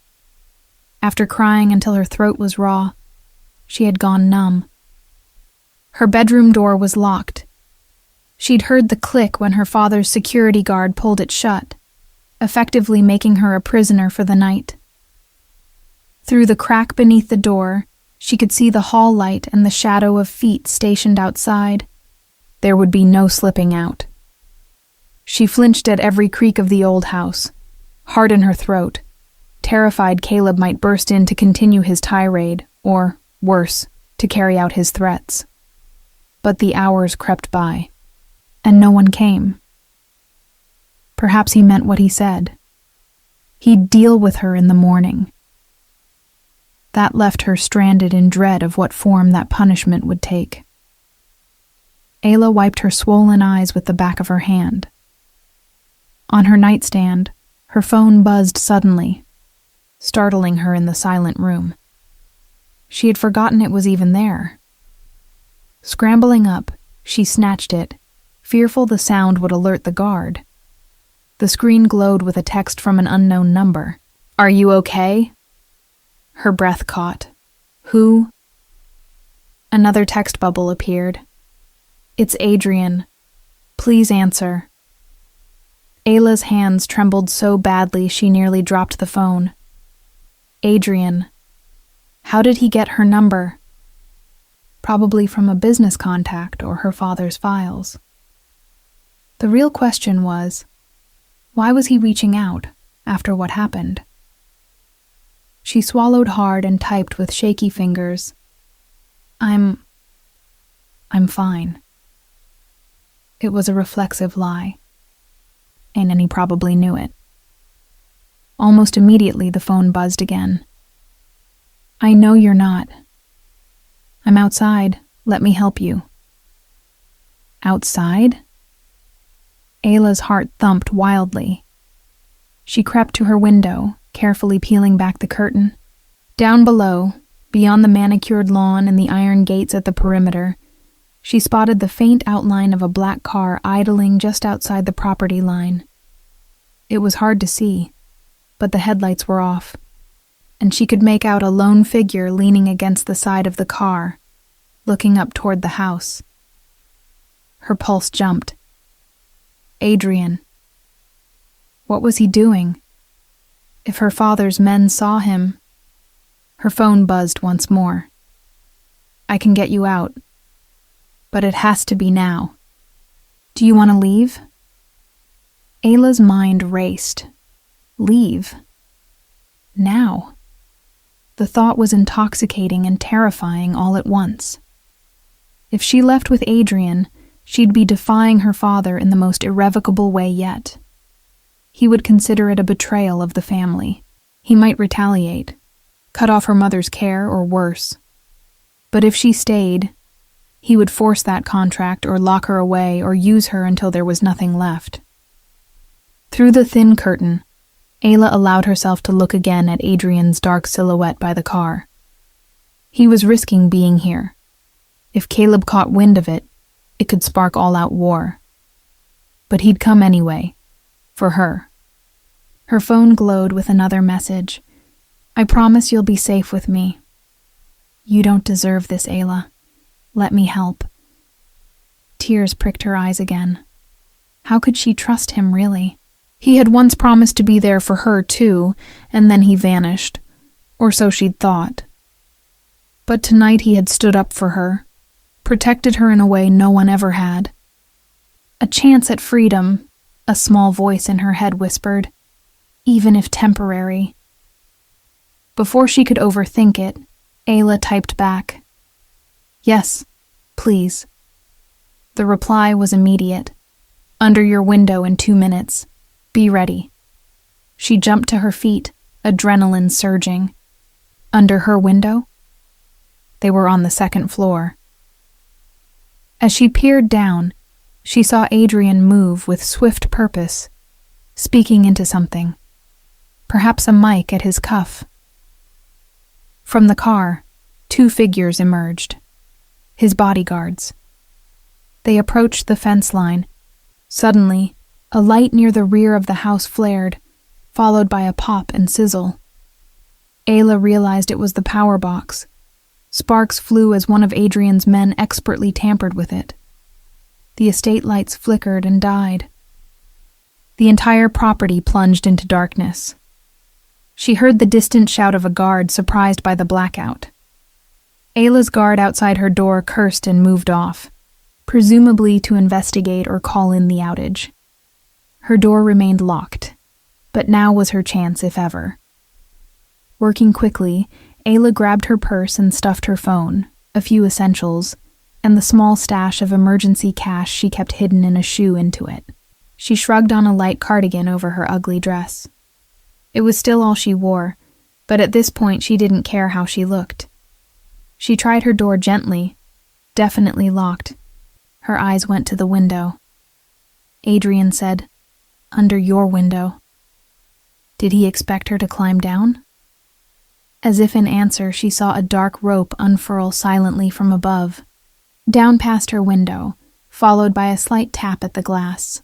After crying until her throat was raw, she had gone numb. Her bedroom door was locked. She'd heard the click when her father's security guard pulled it shut, effectively making her a prisoner for the night. Through the crack beneath the door, she could see the hall light and the shadow of feet stationed outside. There would be no slipping out. She flinched at every creak of the old house, heart in her throat, terrified Caleb might burst in to continue his tirade, or, worse, to carry out his threats. But the hours crept by, and no one came. Perhaps he meant what he said. He'd deal with her in the morning. That left her stranded in dread of what form that punishment would take. Ayla wiped her swollen eyes with the back of her hand. On her nightstand, her phone buzzed suddenly, startling her in the silent room. She had forgotten it was even there. Scrambling up, she snatched it, fearful the sound would alert the guard. The screen glowed with a text from an unknown number. "Are you okay?" Her breath caught. "Who?" Another text bubble appeared. "It's Adrian. Please answer." Ayla's hands trembled so badly she nearly dropped the phone. Adrian. How did he get her number? Probably from a business contact or her father's files. The real question was, why was he reaching out after what happened? She swallowed hard and typed with shaky fingers. I'm fine. It was a reflexive lie, and he probably knew it. Almost immediately, the phone buzzed again. "I know you're not. I'm outside. Let me help you." Outside? Ayla's heart thumped wildly. She crept to her window, carefully peeling back the curtain. Down below, beyond the manicured lawn and the iron gates at the perimeter, she spotted the faint outline of a black car idling just outside the property line. It was hard to see, but the headlights were off, and she could make out a lone figure leaning against the side of the car, looking up toward the house. Her pulse jumped. Adrian. What was he doing? If her father's men saw him... Her phone buzzed once more. "I can get you out. But it has to be now. Do you want to leave?" Ayla's mind raced. Leave? Now? The thought was intoxicating and terrifying all at once. If she left with Adrian, she'd be defying her father in the most irrevocable way yet. He would consider it a betrayal of the family. He might retaliate, cut off her mother's care or worse. But if she stayed, he would force that contract or lock her away or use her until there was nothing left. Through the thin curtain, Ayla allowed herself to look again at Adrian's dark silhouette by the car. He was risking being here. If Caleb caught wind of it, it could spark all-out war. But he'd come anyway, for her. Her phone glowed with another message. "I promise you'll be safe with me. You don't deserve this, Ayla. Let me help." Tears pricked her eyes again. How could she trust him, really? He had once promised to be there for her, too, and then he vanished. Or so she'd thought. But tonight he had stood up for her, protected her in a way no one ever had. A chance at freedom, a small voice in her head whispered, even if temporary. Before she could overthink it, Ayla typed back, "Yes, please." The reply was immediate. "Under your window in 2 minutes. Be ready." She jumped to her feet, adrenaline surging. Under her window? They were on the second floor. As she peered down, she saw Adrian move with swift purpose, speaking into something. Perhaps a mic at his cuff. From the car, 2 figures emerged. His bodyguards. They approached the fence line. Suddenly, a light near the rear of the house flared, followed by a pop and sizzle. Ayla realized it was the power box. Sparks flew as one of Adrian's men expertly tampered with it. The estate lights flickered and died. The entire property plunged into darkness. She heard the distant shout of a guard surprised by the blackout. Ayla's guard outside her door cursed and moved off, presumably to investigate or call in the outage. Her door remained locked, but now was her chance if ever. Working quickly, Ayla grabbed her purse and stuffed her phone, a few essentials, and the small stash of emergency cash she kept hidden in a shoe into it. She shrugged on a light cardigan over her ugly dress. It was still all she wore, but at this point she didn't care how she looked. She tried her door gently, definitely locked. Her eyes went to the window. Adrian said, "Under your window." Did he expect her to climb down? As if in answer, she saw a dark rope unfurl silently from above, down past her window, followed by a slight tap at the glass.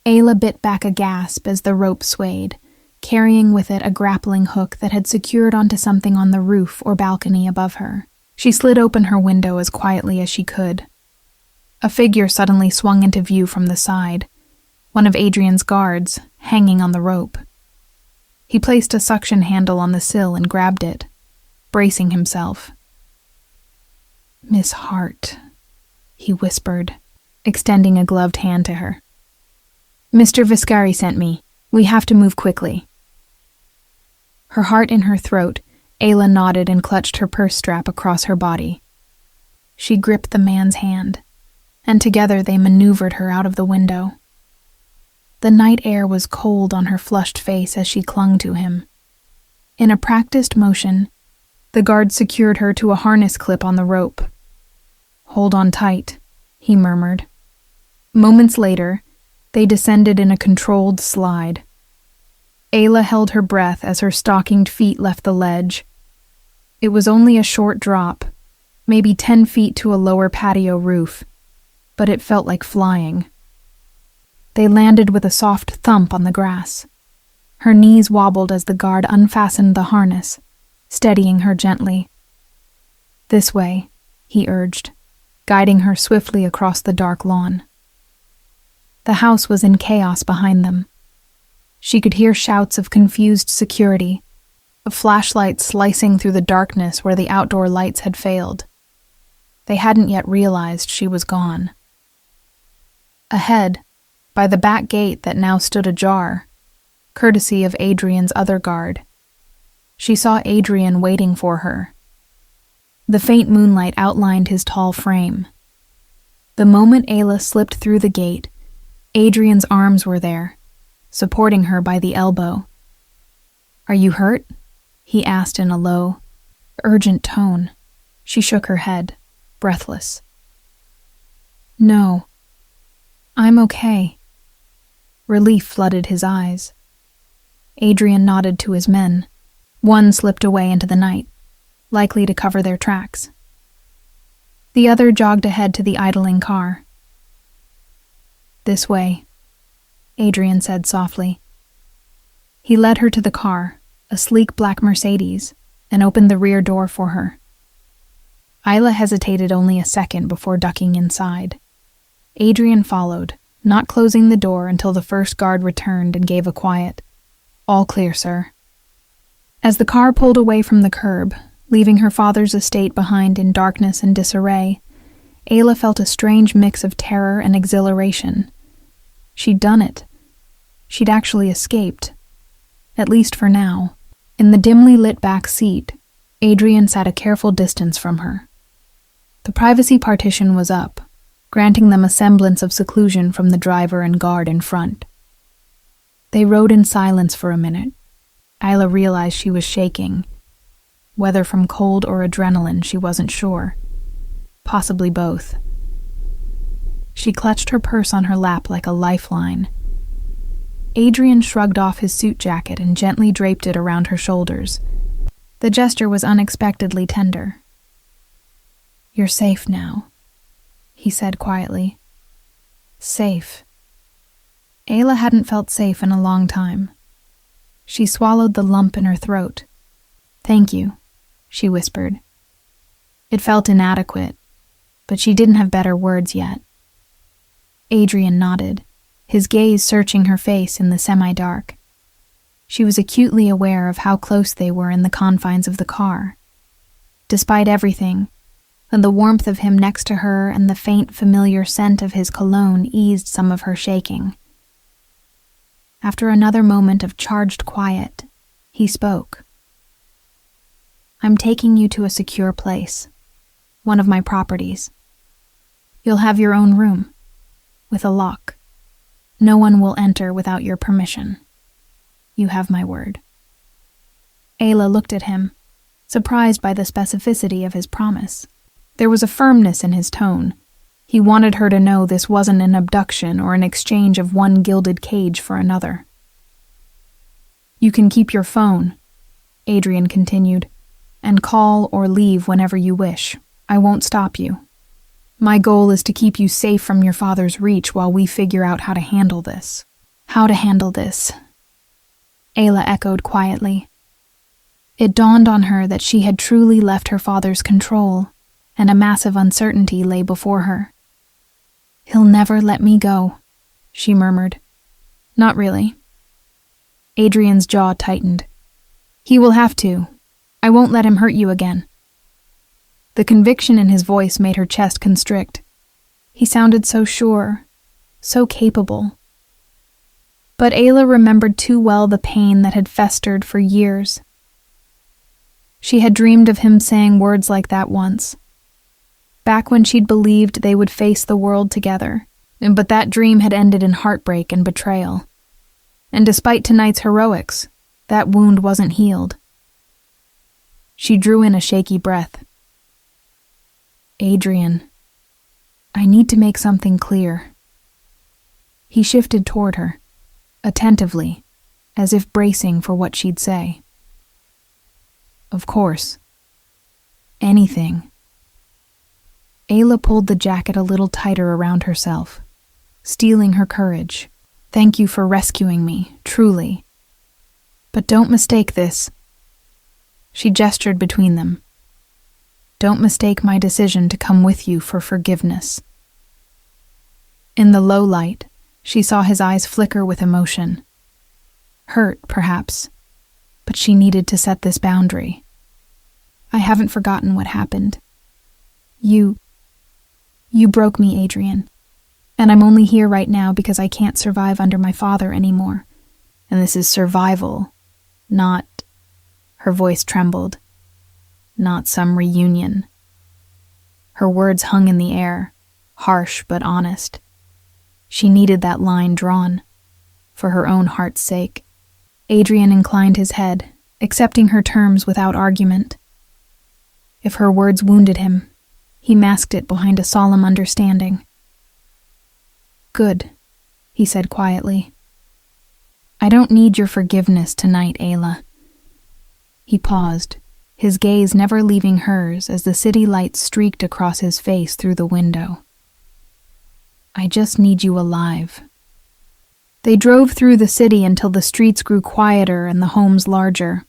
Ayla bit back a gasp as the rope swayed, carrying with it a grappling hook that had secured onto something on the roof or balcony above her. She slid open her window as quietly as she could. A figure suddenly swung into view from the side, one of Adrian's guards, hanging on the rope. He placed a suction handle on the sill and grabbed it, bracing himself. "Miss Hart," he whispered, extending a gloved hand to her. "Mr. Viscari sent me. We have to move quickly." Her heart in her throat, Ayla nodded and clutched her purse strap across her body. She gripped the man's hand, and together they maneuvered her out of the window. The night air was cold on her flushed face as she clung to him. In a practiced motion, the guard secured her to a harness clip on the rope. "Hold on tight," he murmured. Moments later, they descended in a controlled slide. Ayla held her breath as her stockinged feet left the ledge. It was only a short drop, maybe 10 feet to a lower patio roof, but it felt like flying. They landed with a soft thump on the grass. Her knees wobbled as the guard unfastened the harness, steadying her gently. "This way," he urged, guiding her swiftly across the dark lawn. The house was in chaos behind them. She could hear shouts of confused security, a flashlight slicing through the darkness where the outdoor lights had failed. They hadn't yet realized she was gone. Ahead, by the back gate that now stood ajar, courtesy of Adrian's other guard, she saw Adrian waiting for her. The faint moonlight outlined his tall frame. The moment Ayla slipped through the gate, Adrian's arms were there, supporting her by the elbow. "Are you hurt?" he asked in a low, urgent tone. She shook her head, breathless. "No, I'm okay." Relief flooded his eyes. Adrian nodded to his men. One slipped away into the night, likely to cover their tracks. The other jogged ahead to the idling car. "This way," Adrian said softly. He led her to the car, a sleek black Mercedes, and opened the rear door for her. Ayla hesitated only a second before ducking inside. Adrian followed, not closing the door until the first guard returned and gave a quiet, "All clear, sir." As the car pulled away from the curb, leaving her father's estate behind in darkness and disarray, Ayla felt a strange mix of terror and exhilaration. She'd done it. She'd actually escaped. At least for now. In the dimly lit back seat, Adrian sat a careful distance from her. The privacy partition was up, granting them a semblance of seclusion from the driver and guard in front. They rode in silence for a minute. Ayla realized she was shaking. Whether from cold or adrenaline, she wasn't sure. Possibly both. She clutched her purse on her lap like a lifeline. Adrian shrugged off his suit jacket and gently draped it around her shoulders. The gesture was unexpectedly tender. "You're safe now," he said quietly. Safe. Ayla hadn't felt safe in a long time. She swallowed the lump in her throat. "Thank you," she whispered. It felt inadequate, but she didn't have better words yet. Adrian nodded, his gaze searching her face in the semi-dark. She was acutely aware of how close they were in the confines of the car. Despite everything, and the warmth of him next to her and the faint, familiar scent of his cologne eased some of her shaking. After another moment of charged quiet, he spoke. "I'm taking you to a secure place, one of my properties. You'll have your own room, with a lock. No one will enter without your permission. You have my word." Ayla looked at him, surprised by the specificity of his promise. There was a firmness in his tone. He wanted her to know this wasn't an abduction or an exchange of one gilded cage for another. "You can keep your phone," Adrian continued, "and call or leave whenever you wish. I won't stop you. My goal is to keep you safe from your father's reach while we figure out how to handle this." "How to handle this?" Ayla echoed quietly. It dawned on her that she had truly left her father's control, and a massive uncertainty lay before her. "He'll never let me go," she murmured. "Not really." Adrian's jaw tightened. "He will have to. I won't let him hurt you again." The conviction in his voice made her chest constrict. He sounded so sure, so capable. But Ayla remembered too well the pain that had festered for years. She had dreamed of him saying words like that once, back when she'd believed they would face the world together, but that dream had ended in heartbreak and betrayal. And despite tonight's heroics, that wound wasn't healed. She drew in a shaky breath. "Adrian, I need to make something clear." He shifted toward her, attentively, as if bracing for what she'd say. "Of course. Anything." Ayla pulled the jacket a little tighter around herself, steeling her courage. "Thank you for rescuing me, truly. But don't mistake this." She gestured between them. "Don't mistake my decision to come with you for forgiveness." In the low light, she saw his eyes flicker with emotion. Hurt, perhaps, but she needed to set this boundary. "I haven't forgotten what happened. You broke me, Adrian. And I'm only here right now because I can't survive under my father anymore. And this is survival, not..." Her voice trembled. "Not some reunion." Her words hung in the air, harsh but honest. She needed that line drawn, for her own heart's sake. Adrian inclined his head, accepting her terms without argument. If her words wounded him, he masked it behind a solemn understanding. "Good," he said quietly. "I don't need your forgiveness tonight, Ayla." He paused, his gaze never leaving hers as the city lights streaked across his face through the window. "I just need you alive." They drove through the city until the streets grew quieter and the homes larger.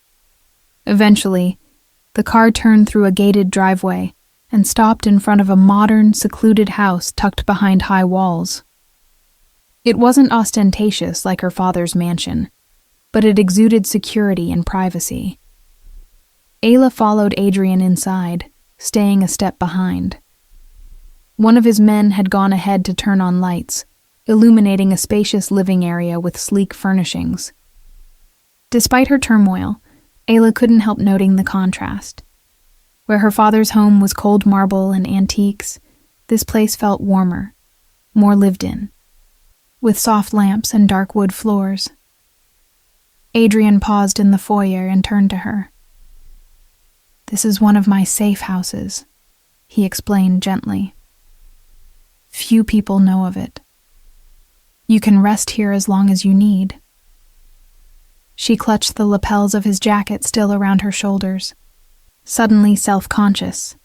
Eventually, the car turned through a gated driveway and stopped in front of a modern, secluded house tucked behind high walls. It wasn't ostentatious like her father's mansion, but it exuded security and privacy. Ayla followed Adrian inside, staying a step behind. One of his men had gone ahead to turn on lights, illuminating a spacious living area with sleek furnishings. Despite her turmoil, Ayla couldn't help noting the contrast. Where her father's home was cold marble and antiques, this place felt warmer, more lived in, with soft lamps and dark wood floors. Adrian paused in the foyer and turned to her. "This is one of my safe houses," he explained gently. "Few people know of it. You can rest here as long as you need." She clutched the lapels of his jacket still around her shoulders, suddenly self-conscious.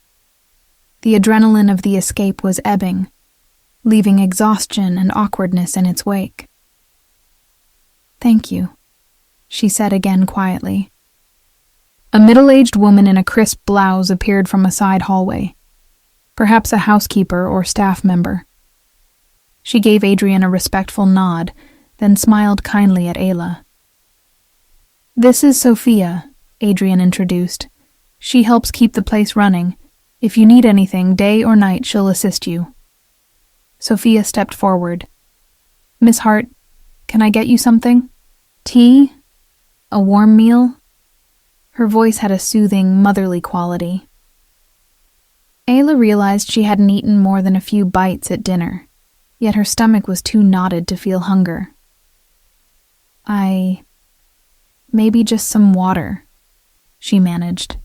The adrenaline of the escape was ebbing, leaving exhaustion and awkwardness in its wake. "Thank you," she said again quietly. A middle-aged woman in a crisp blouse appeared from a side hallway, perhaps a housekeeper or staff member. She gave Adrian a respectful nod, then smiled kindly at Ayla. "This is Sophia," Adrian introduced. "She helps keep the place running. If you need anything, day or night, she'll assist you." Sophia stepped forward. "Miss Hart, can I get you something? Tea? A warm meal?" Her voice had a soothing, motherly quality. Ayla realized she hadn't eaten more than a few bites at dinner, yet her stomach was too knotted to feel hunger. Maybe just some water," she managed.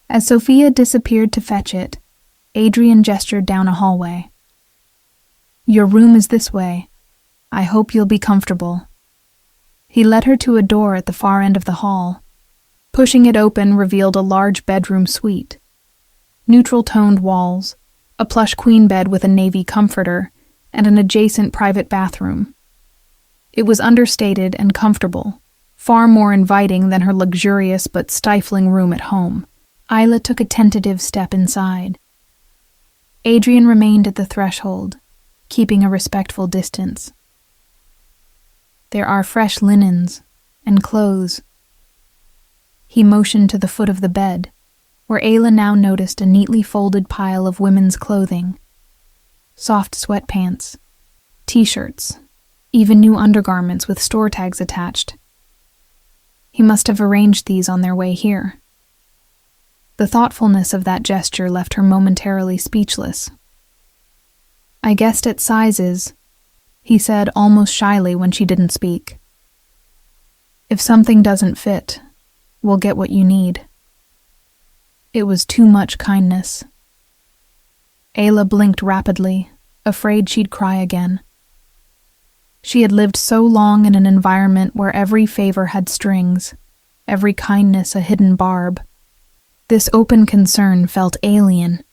As Sophia disappeared to fetch it, Adrian gestured down a hallway. "Your room is this way. I hope you'll be comfortable." He led her to a door at the far end of the hall. Pushing it open revealed a large bedroom suite. Neutral-toned walls, a plush queen bed with a navy comforter, and an adjacent private bathroom. It was understated and comfortable, far more inviting than her luxurious but stifling room at home. Ayla took a tentative step inside. Adrian remained at the threshold, keeping a respectful distance. "There are fresh linens and clothes." He motioned to the foot of the bed, where Ayla now noticed a neatly folded pile of women's clothing. Soft sweatpants, t-shirts, even new undergarments with store tags attached. He must have arranged these on their way here. The thoughtfulness of that gesture left her momentarily speechless. "I guessed at sizes," he said almost shyly when she didn't speak. "If something doesn't fit, we'll get what you need." It was too much kindness. Ayla blinked rapidly, afraid she'd cry again. She had lived so long in an environment where every favor had strings, every kindness a hidden barb. This open concern felt alien.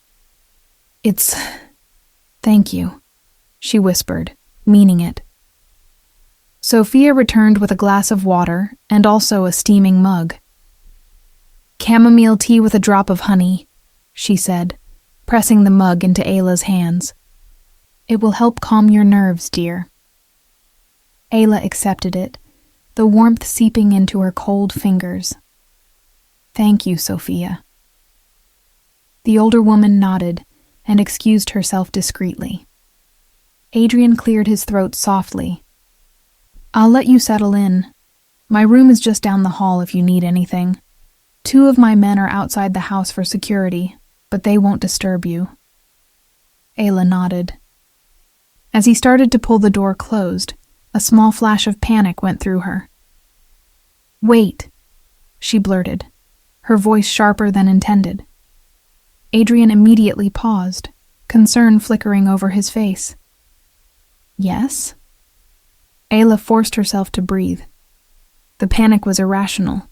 Thank you," she whispered, meaning it. Sophia returned with a glass of water and also a steaming mug. "Chamomile tea with a drop of honey," she said, pressing the mug into Ayla's hands. "It will help calm your nerves, dear." Ayla accepted it, the warmth seeping into her cold fingers. "Thank you, Sophia." The older woman nodded and excused herself discreetly. Adrian cleared his throat softly. "I'll let you settle in. My room is just down the hall if you need anything. 2 of my men are outside the house for security, but they won't disturb you." Ayla nodded. As he started to pull the door closed, a small flash of panic went through her. "Wait," she blurted, her voice sharper than intended. Adrian immediately paused, concern flickering over his face. "Yes?" Ayla forced herself to breathe. The panic was irrational.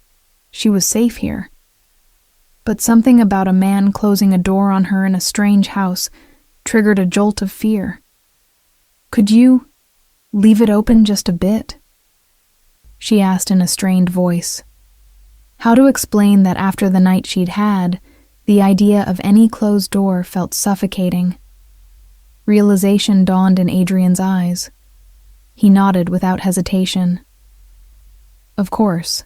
She was safe here. But something about a man closing a door on her in a strange house triggered a jolt of fear. "Could you leave it open just a bit?" she asked in a strained voice. How to explain that after the night she'd had, the idea of any closed door felt suffocating. Realization dawned in Adrian's eyes. He nodded without hesitation. "Of course.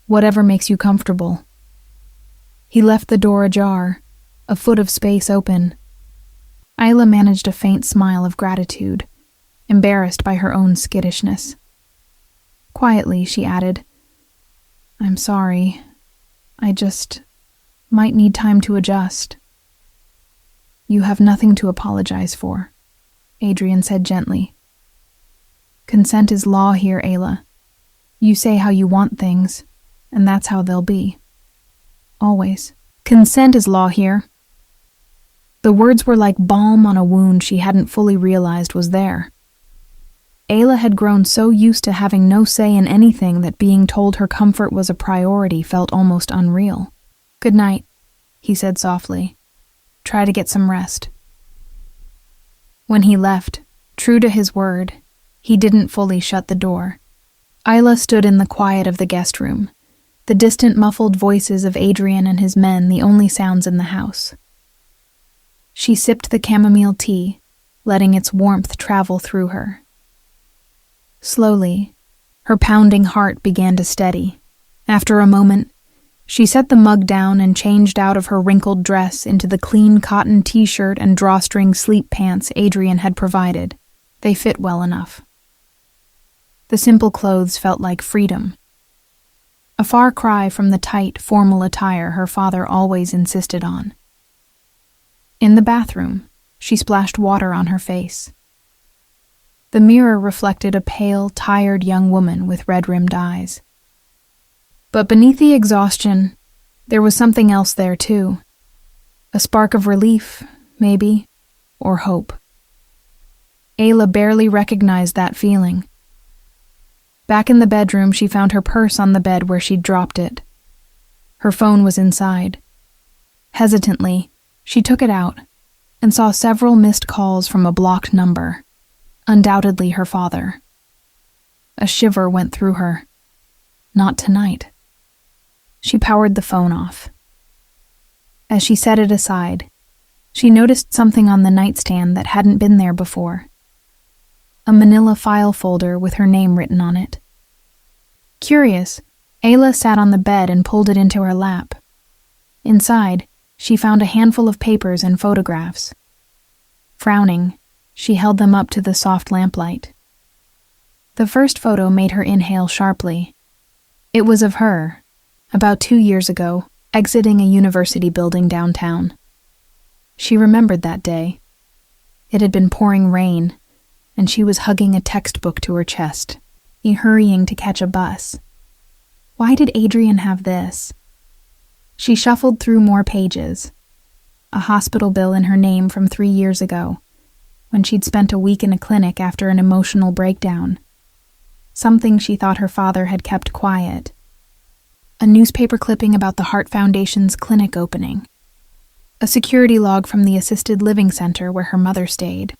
Whatever makes you comfortable." He left the door ajar, a foot of space open. Ayla managed a faint smile of gratitude, embarrassed by her own skittishness. Quietly, she added, "I'm sorry. I just might need time to adjust." "You have nothing to apologize for," Adrian said gently. "Consent is law here, Ayla. You say how you want things, and that's how they'll be. Always. Consent is law here." The words were like balm on a wound she hadn't fully realized was there. Ayla had grown so used to having no say in anything that being told her comfort was a priority felt almost unreal. "Good night," he said softly. "Try to get some rest." When he left, true to his word, he didn't fully shut the door. Isla stood in the quiet of the guest room, the distant muffled voices of Adrian and his men the only sounds in the house. She sipped the chamomile tea, letting its warmth travel through her. Slowly, her pounding heart began to steady. After a moment, she set the mug down and changed out of her wrinkled dress into the clean cotton t-shirt and drawstring sleep pants Adrian had provided. They fit well enough. The simple clothes felt like freedom. A far cry from the tight, formal attire her father always insisted on. In the bathroom, she splashed water on her face. The mirror reflected a pale, tired young woman with red-rimmed eyes. But beneath the exhaustion, there was something else there too. A spark of relief, maybe, or hope. Ayla barely recognized that feeling. Back in the bedroom, she found her purse on the bed where she'd dropped it. Her phone was inside. Hesitantly, she took it out and saw several missed calls from a blocked number. Undoubtedly her father. A shiver went through her. Not tonight. She powered the phone off. As she set it aside, she noticed something on the nightstand that hadn't been there before. A manila file folder with her name written on it. Curious, Ayla sat on the bed and pulled it into her lap. Inside, she found a handful of papers and photographs. Frowning, she held them up to the soft lamplight. The first photo made her inhale sharply. It was of her, about 2 years ago, exiting a university building downtown. She remembered that day. It had been pouring rain, and she was hugging a textbook to her chest, hurrying to catch a bus. Why did Adrian have this? She shuffled through more pages. A hospital bill in her name from 3 years ago, when she'd spent a week in a clinic after an emotional breakdown. Something she thought her father had kept quiet. A newspaper clipping about the Heart Foundation's clinic opening. A security log from the assisted living center where her mother stayed.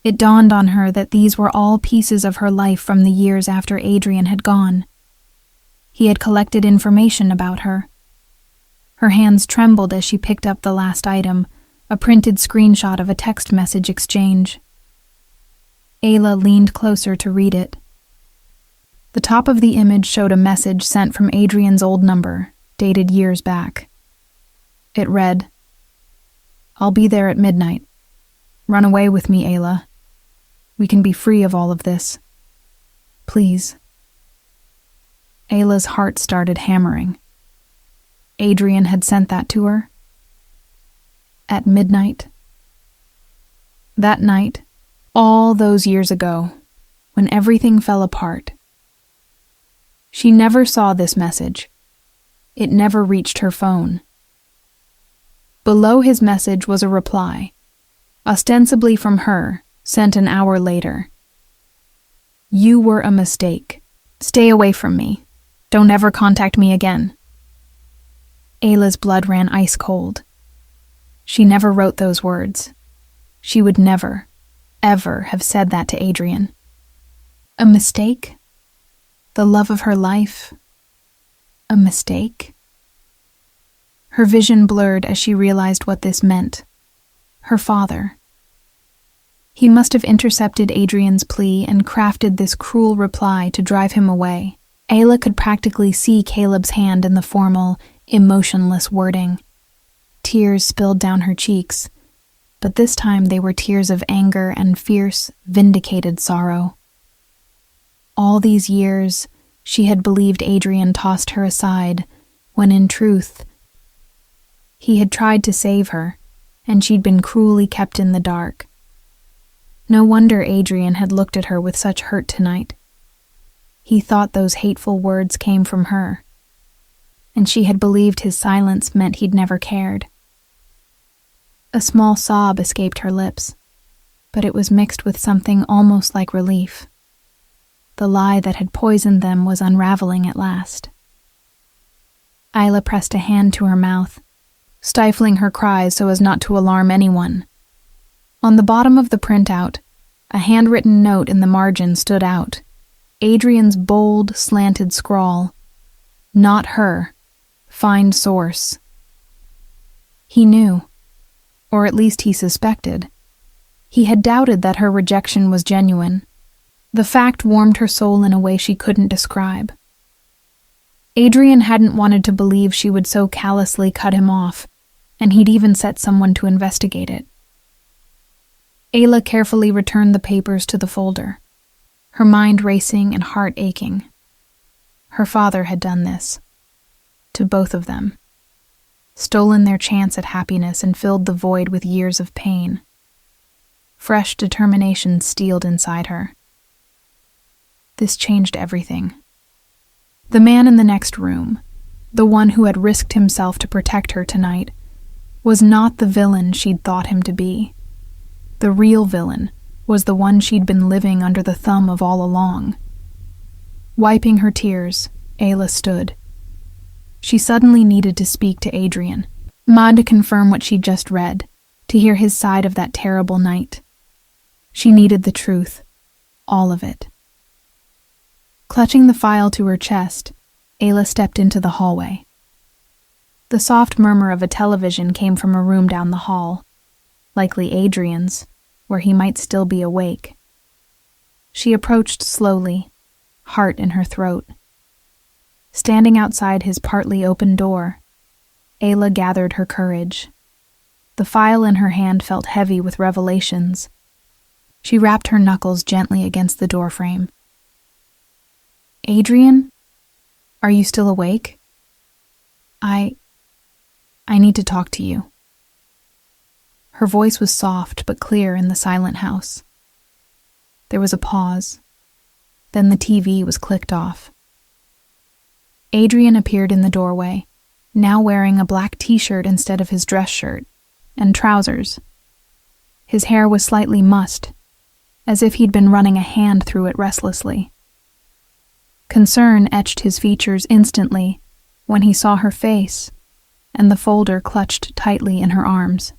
It dawned on her that these were all pieces of her life from the years after Adrian had gone. He had collected information about her. Her hands trembled as she picked up the last item, a printed screenshot of a text message exchange. Ayla leaned closer to read it. The top of the image showed a message sent from Adrian's old number, dated years back. It read, "I'll be there at midnight. Run away with me, Ayla. We can be free of all of this. Please." Ayla's heart started hammering. Adrian had sent that to her? At midnight? That night, all those years ago, when everything fell apart. She never saw this message. It never reached her phone. Below his message was a reply, ostensibly from her, sent an hour later. "You were a mistake. Stay away from me. Don't ever contact me again." Ayla's blood ran ice cold. She never wrote those words. She would never, ever have said that to Adrian. A mistake? The love of her life? A mistake? Her vision blurred as she realized what this meant. Her father. He must have intercepted Adrian's plea and crafted this cruel reply to drive him away. Ayla could practically see Caleb's hand in the formal, emotionless wording. Tears spilled down her cheeks, but this time they were tears of anger and fierce, vindicated sorrow. All these years, she had believed Adrian tossed her aside, when in truth, he had tried to save her, and she'd been cruelly kept in the dark. No wonder Adrian had looked at her with such hurt tonight. He thought those hateful words came from her, and she had believed his silence meant he'd never cared. A small sob escaped her lips, but it was mixed with something almost like relief. The lie that had poisoned them was unraveling at last. Ayla pressed a hand to her mouth, stifling her cries so as not to alarm anyone. On the bottom of the printout, a handwritten note in the margin stood out. Adrian's bold, slanted scrawl. Not her. Find source. He knew, or at least he suspected. He had doubted that her rejection was genuine. The fact warmed her soul in a way she couldn't describe. Adrian hadn't wanted to believe she would so callously cut him off, and he'd even set someone to investigate it. Ayla carefully returned the papers to the folder, her mind racing and heart aching. Her father had done this. To both of them. Stolen their chance at happiness and filled the void with years of pain. Fresh determination steeled inside her. This changed everything. The man in the next room, the one who had risked himself to protect her tonight, was not the villain she'd thought him to be. The real villain was the one she'd been living under the thumb of all along. Wiping her tears, Ayla stood. She suddenly needed to speak to Adrian, to confirm what she'd just read, to hear his side of that terrible night. She needed the truth, all of it. Clutching the file to her chest, Ayla stepped into the hallway. The soft murmur of a television came from a room down the hall, likely Adrian's, where he might still be awake. She approached slowly, heart in her throat. Standing outside his partly open door, Ayla gathered her courage. The file in her hand felt heavy with revelations. She rapped her knuckles gently against the doorframe. "Adrian? Are you still awake? I need to talk to you." Her voice was soft but clear in the silent house. There was a pause. Then the TV was clicked off. Adrian appeared in the doorway, now wearing a black t-shirt instead of his dress shirt, and trousers. His hair was slightly mussed, as if he'd been running a hand through it restlessly. Concern etched his features instantly when he saw her face and the folder clutched tightly in her arms.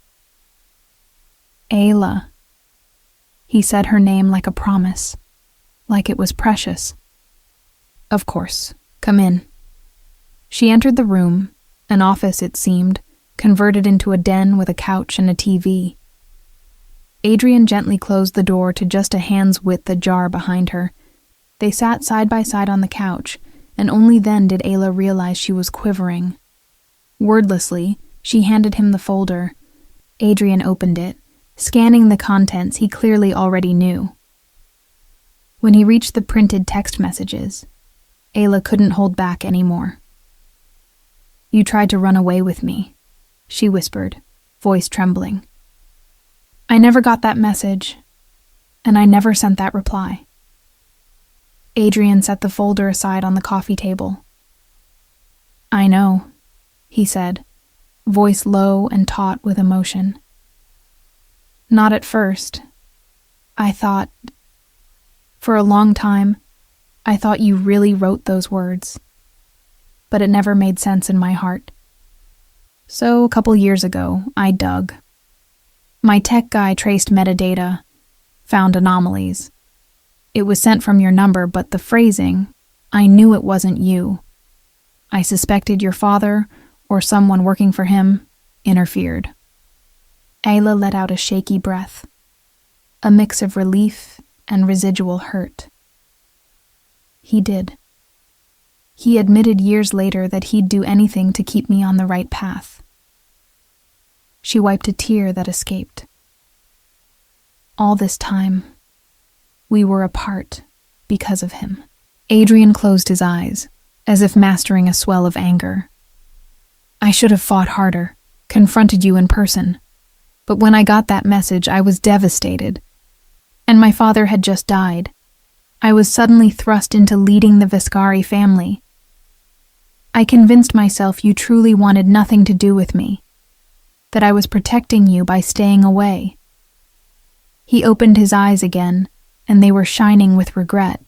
"Ayla." He said her name like a promise, like it was precious. "Of course, come in." She entered the room, an office it seemed, converted into a den with a couch and a TV. Adrian gently closed the door to just a hand's width ajar behind her. They sat side by side on the couch, and only then did Ayla realize she was quivering. Wordlessly, she handed him the folder. Adrian opened it, scanning the contents he clearly already knew. When he reached the printed text messages, Ayla couldn't hold back anymore. "You tried to run away with me," she whispered, voice trembling. "I never got that message, and I never sent that reply." Adrian set the folder aside on the coffee table. "I know," he said, voice low and taut with emotion. "Not at first. For a long time, I thought you really wrote those words. But it never made sense in my heart. So a couple years ago, I dug. My tech guy traced metadata, found anomalies. It was sent from your number, but the phrasing, I knew it wasn't you. I suspected your father, or someone working for him, interfered." Ayla let out a shaky breath, a mix of relief and residual hurt. He did. He admitted years later that he'd do anything to keep me on the right path. She wiped a tear that escaped. All this time, we were apart because of him. Adrian closed his eyes, as if mastering a swell of anger. "I should have fought harder, confronted you in person. But when I got that message, I was devastated. And my father had just died. I was suddenly thrust into leading the Viscari family. I convinced myself you truly wanted nothing to do with me, that I was protecting you by staying away." He opened his eyes again, and they were shining with regret.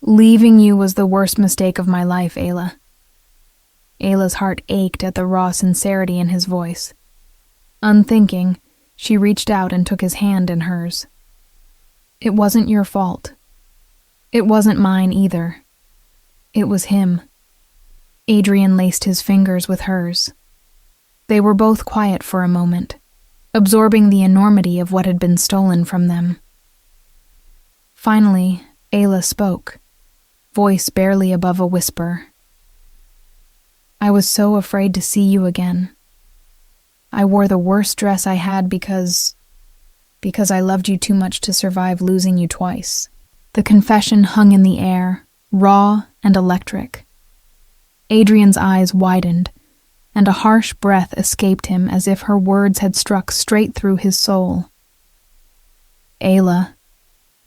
"Leaving you was the worst mistake of my life, Ayla." Ayla's heart ached at the raw sincerity in his voice. Unthinking, she reached out and took his hand in hers. "It wasn't your fault. It wasn't mine either. It was him. Adrian laced his fingers with hers. They were both quiet for a moment, absorbing the enormity of what had been stolen from them. Finally, Ayla spoke, voice barely above a whisper. I was so afraid to see you again. I wore the worst dress I had because I loved you too much to survive losing you twice. The confession hung in the air, raw and electric. Adrian's eyes widened, and a harsh breath escaped him as if her words had struck straight through his soul. Ayla.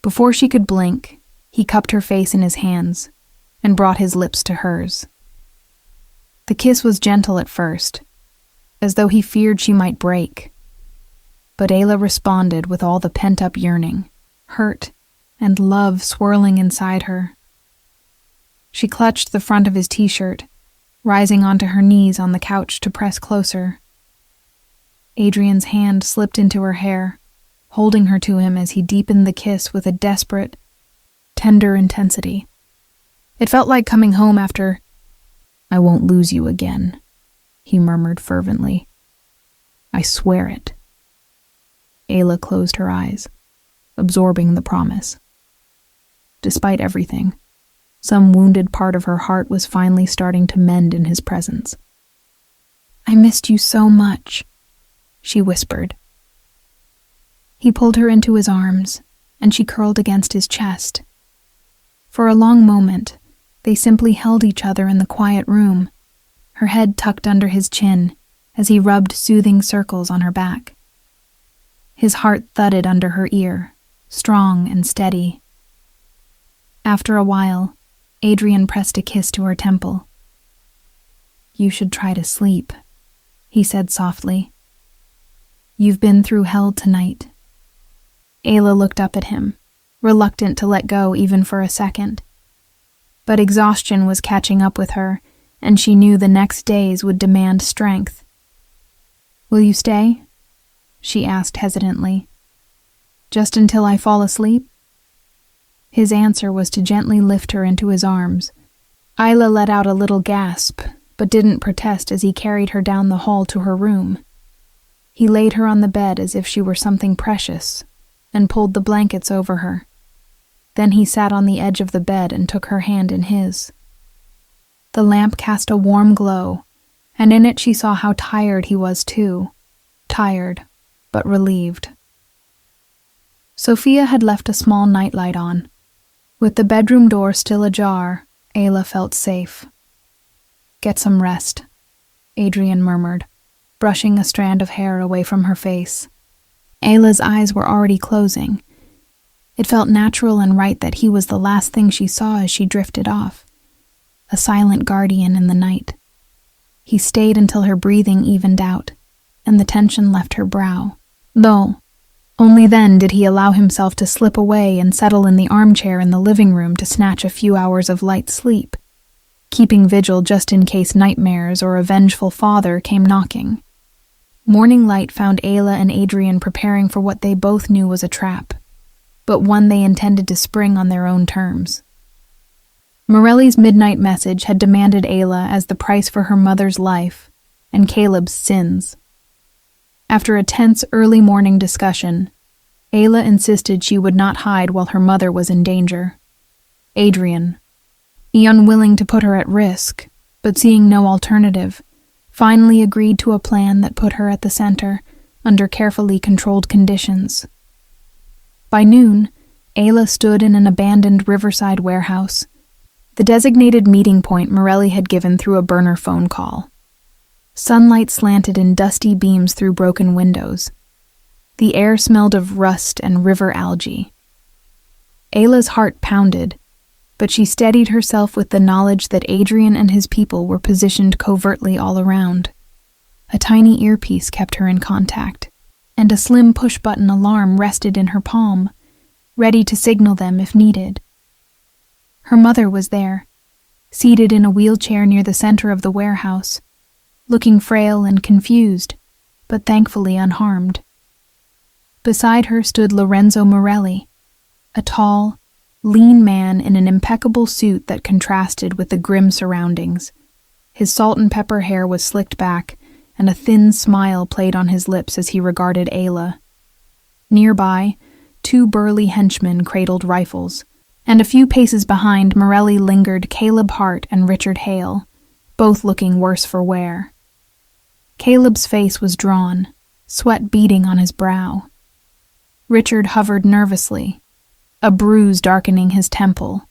Before she could blink, he cupped her face in his hands and brought his lips to hers. The kiss was gentle at first, as though he feared she might break. But Ayla responded with all the pent-up yearning, hurt, and love swirling inside her. She clutched the front of his t-shirt, rising onto her knees on the couch to press closer. Adrian's hand slipped into her hair, holding her to him as he deepened the kiss with a desperate, tender intensity. It felt like coming home after, "I won't lose you again," he murmured fervently. "I swear it." Ayla closed her eyes, absorbing the promise. Despite everything, some wounded part of her heart was finally starting to mend in his presence. "I missed you so much," she whispered. He pulled her into his arms, and she curled against his chest. For a long moment, they simply held each other in the quiet room, her head tucked under his chin as he rubbed soothing circles on her back. His heart thudded under her ear, strong and steady. After a while, Adrian pressed a kiss to her temple. "You should try to sleep," he said softly. "You've been through hell tonight." Ayla looked up at him, reluctant to let go even for a second. But exhaustion was catching up with her, and she knew the next days would demand strength. "Will you stay?" she asked hesitantly. "Just until I fall asleep?" His answer was to gently lift her into his arms. Ayla let out a little gasp, but didn't protest as he carried her down the hall to her room. He laid her on the bed as if she were something precious, and pulled the blankets over her. Then he sat on the edge of the bed and took her hand in his. The lamp cast a warm glow, and in it she saw how tired he was too. Tired, but relieved. Sophia had left a small nightlight on. With the bedroom door still ajar, Ayla felt safe. "Get some rest," Adrian murmured, brushing a strand of hair away from her face. Ayla's eyes were already closing. It felt natural and right that he was the last thing she saw as she drifted off, a silent guardian in the night. He stayed until her breathing evened out, and the tension left her brow, though only then did he allow himself to slip away and settle in the armchair in the living room to snatch a few hours of light sleep, keeping vigil just in case nightmares or a vengeful father came knocking. Morning light found Ayla and Adrian preparing for what they both knew was a trap, but one they intended to spring on their own terms. Morelli's midnight message had demanded Ayla as the price for her mother's life and Caleb's sins. After a tense early morning discussion, Ayla insisted she would not hide while her mother was in danger. Adrian, unwilling to put her at risk, but seeing no alternative, finally agreed to a plan that put her at the center under carefully controlled conditions. By noon, Ayla stood in an abandoned riverside warehouse, the designated meeting point Morelli had given through a burner phone call. Sunlight slanted in dusty beams through broken windows. The air smelled of rust and river algae. Ayla's heart pounded, but she steadied herself with the knowledge that Adrian and his people were positioned covertly all around. A tiny earpiece kept her in contact, and a slim push-button alarm rested in her palm, ready to signal them if needed. Her mother was there, seated in a wheelchair near the center of the warehouse, looking frail and confused, but thankfully unharmed. Beside her stood Lorenzo Morelli, a tall, lean man in an impeccable suit that contrasted with the grim surroundings. His salt and pepper hair was slicked back, and a thin smile played on his lips as he regarded Ayla. Nearby, 2 burly henchmen cradled rifles, and a few paces behind Morelli lingered Caleb Hart and Richard Hale, both looking worse for wear. Caleb's face was drawn, sweat beading on his brow. Richard hovered nervously, a bruise darkening his temple,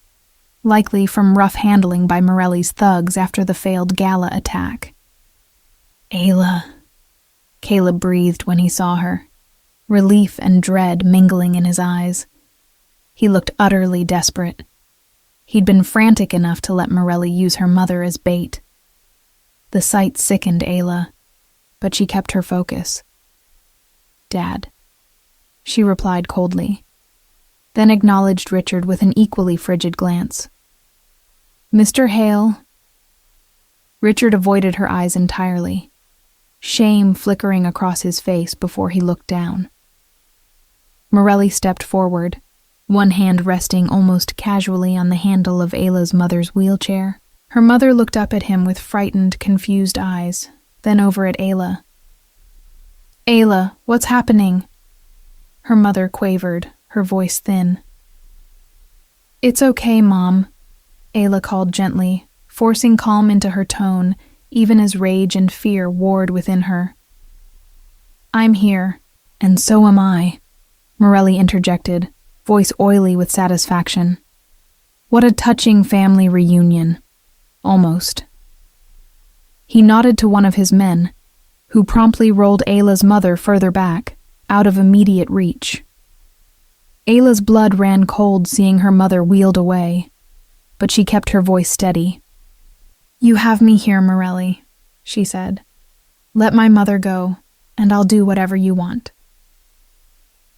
likely from rough handling by Morelli's thugs after the failed gala attack. "Ayla," Caleb breathed when he saw her, relief and dread mingling in his eyes. He looked utterly desperate. He'd been frantic enough to let Morelli use her mother as bait. The sight sickened Ayla, but she kept her focus. "Dad," she replied coldly, then acknowledged Richard with an equally frigid glance. "Mr. Hale." Richard avoided her eyes entirely, shame flickering across his face before he looked down. Morelli stepped forward, one hand resting almost casually on the handle of Ayla's mother's wheelchair. Her mother looked up at him with frightened, confused eyes, then over at Ayla. "Ayla, what's happening?" Her mother quavered, her voice thin. "It's okay, Mom," Ayla called gently, forcing calm into her tone, even as rage and fear warred within her. "I'm here, and so am I," Morelli interjected, voice oily with satisfaction. "What a touching family reunion. Almost." He nodded to one of his men, who promptly rolled Ayla's mother further back, out of immediate reach. Ayla's blood ran cold seeing her mother wheeled away, but she kept her voice steady. "You have me here, Morelli," she said. "Let my mother go, and I'll do whatever you want."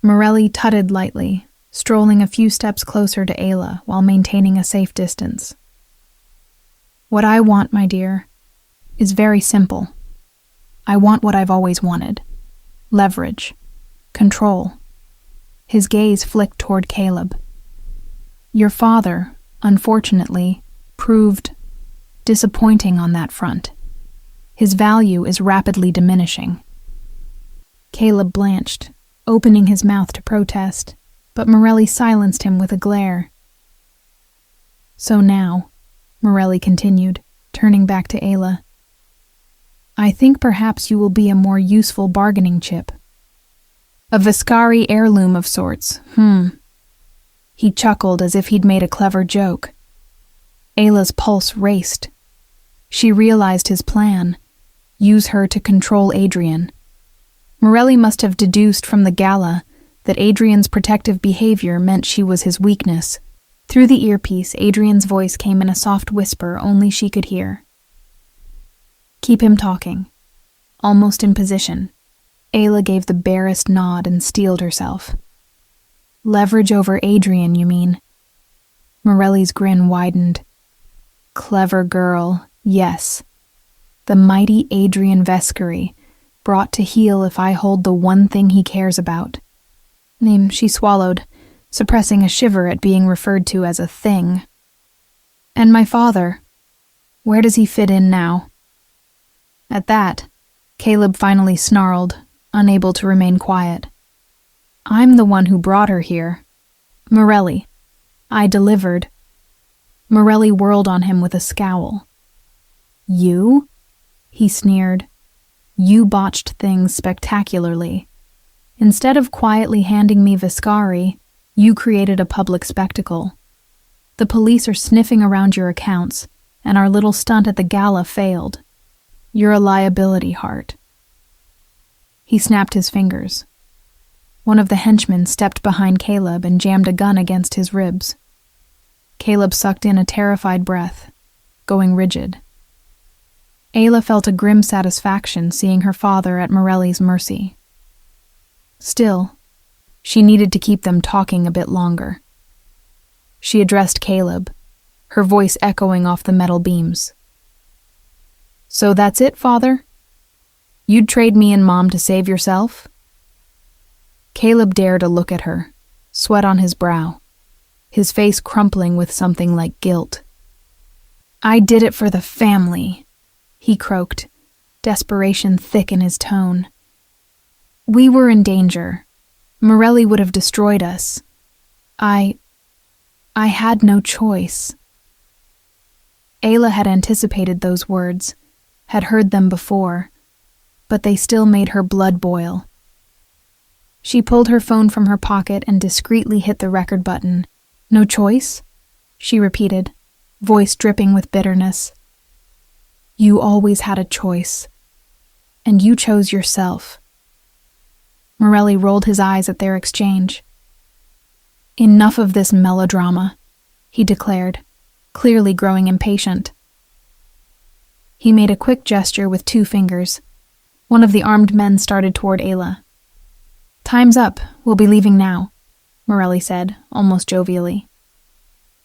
Morelli tutted lightly, strolling a few steps closer to Ayla while maintaining a safe distance. "What I want, my dear, is very simple. I want what I've always wanted. Leverage. Control." His gaze flicked toward Caleb. "Your father, unfortunately, proved disappointing on that front. His value is rapidly diminishing." Caleb blanched, opening his mouth to protest, but Morelli silenced him with a glare. "So now," Morelli continued, turning back to Ayla, "I think perhaps you will be a more useful bargaining chip. A Viscari heirloom of sorts, He chuckled as if he'd made a clever joke. Ayla's pulse raced. She realized his plan: use her to control Adrian. Morelli must have deduced from the gala that Adrian's protective behavior meant she was his weakness. Through the earpiece, Adrian's voice came in a soft whisper only she could hear. "Keep him talking." Almost in position, Ayla gave the barest nod and steeled herself. "Leverage over Adrian, you mean?" Morelli's grin widened. "Clever girl, yes. The mighty Adrian Vescari, brought to heel if I hold the one thing he cares about." She swallowed, suppressing a shiver at being referred to as a thing. "And my father, where does he fit in now?" At that, Caleb finally snarled, unable to remain quiet. "I'm the one who brought her here. Morelli. I delivered." Morelli whirled on him with a scowl. "You?" he sneered. "You botched things spectacularly. Instead of quietly handing me Viscari, you created a public spectacle. The police are sniffing around your accounts, and our little stunt at the gala failed. You're a liability, Hart." He snapped his fingers. One of the henchmen stepped behind Caleb and jammed a gun against his ribs. Caleb sucked in a terrified breath, going rigid. Ayla felt a grim satisfaction seeing her father at Morelli's mercy. Still, she needed to keep them talking a bit longer. She addressed Caleb, her voice echoing off the metal beams. "So that's it, Father? You'd trade me and Mom to save yourself?" Caleb dared a look at her, sweat on his brow. his face crumpling with something like guilt. "I did it for the family," he croaked, desperation thick in his tone. "We were in danger. Morelli would have destroyed us. I had no choice." Ayla had anticipated those words, had heard them before, but they still made her blood boil. She pulled her phone from her pocket and discreetly hit the record button. "No choice?" she repeated, voice dripping with bitterness. "You always had a choice, and you chose yourself." Morelli rolled his eyes at their exchange. "Enough of this melodrama," he declared, clearly growing impatient. He made a quick gesture with 2 fingers. One of the armed men started toward Ayla. "Time's up. We'll be leaving now," Morelli said, almost jovially.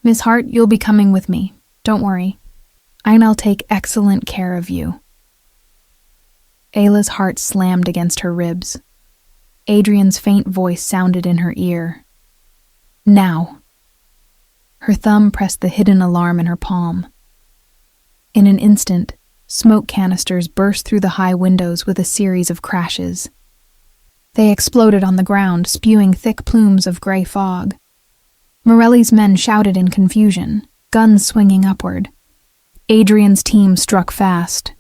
"Miss Hart, you'll be coming with me. Don't worry. And I'll take excellent care of you." Ayla's heart slammed against her ribs. Adrian's faint voice sounded in her ear. "Now." Her thumb pressed the hidden alarm in her palm. In an instant, smoke canisters burst through the high windows with a series of crashes. They exploded on the ground, spewing thick plumes of gray fog. Morelli's men shouted in confusion, guns swinging upward. Adrian's team struck fast.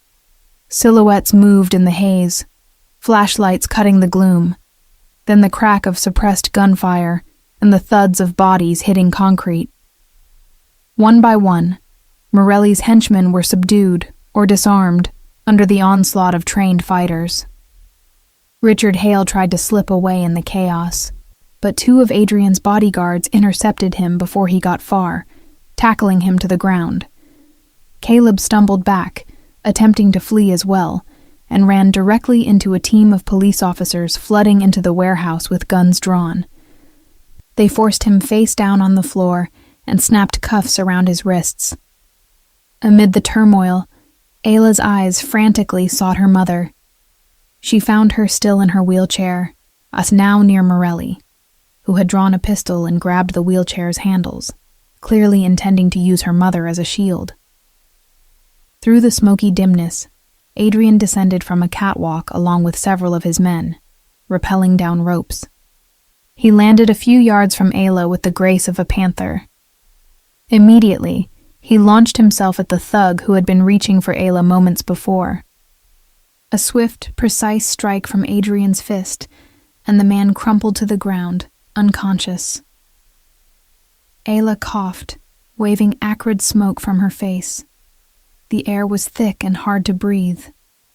Silhouettes moved in the haze, flashlights cutting the gloom, then the crack of suppressed gunfire and the thuds of bodies hitting concrete. One by one, Morelli's henchmen were subdued or disarmed under the onslaught of trained fighters. Richard Hale tried to slip away in the chaos, but 2 of Adrian's bodyguards intercepted him before he got far, tackling him to the ground. Caleb stumbled back, attempting to flee as well, and ran directly into a team of police officers flooding into the warehouse with guns drawn. They forced him face down on the floor and snapped cuffs around his wrists. Amid the turmoil, Ayla's eyes frantically sought her mother. She found her still in her wheelchair, us now near Morelli, who had drawn a pistol and grabbed the wheelchair's handles, clearly intending to use her mother as a shield. Through the smoky dimness, Adrian descended from a catwalk along with several of his men, rappelling down ropes. He landed a few yards from Ayla with the grace of a panther. Immediately, he launched himself at the thug who had been reaching for Ayla moments before. A swift, precise strike from Adrian's fist, and the man crumpled to the ground, unconscious. Ayla coughed, waving acrid smoke from her face. The air was thick and hard to breathe,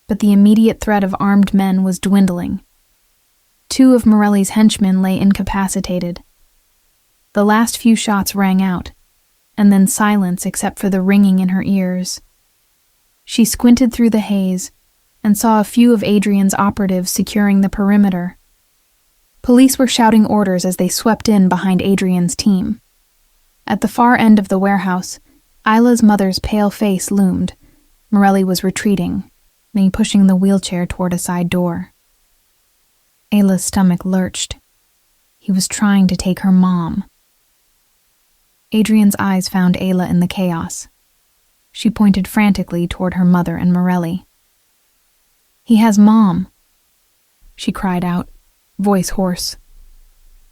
but the immediate threat of armed men was dwindling. 2 of Morelli's henchmen lay incapacitated. The last few shots rang out, and then silence except for the ringing in her ears. She squinted through the haze and saw a few of Adrian's operatives securing the perimeter. Police were shouting orders as they swept in behind Adrian's team. At the far end of the warehouse, Ayla's mother's pale face loomed. Morelli was retreating, then pushing the wheelchair toward a side door. Ayla's stomach lurched. He was trying to take her mom. Adrian's eyes found Ayla in the chaos. She pointed frantically toward her mother and Morelli. "He has Mom," she cried out, voice hoarse.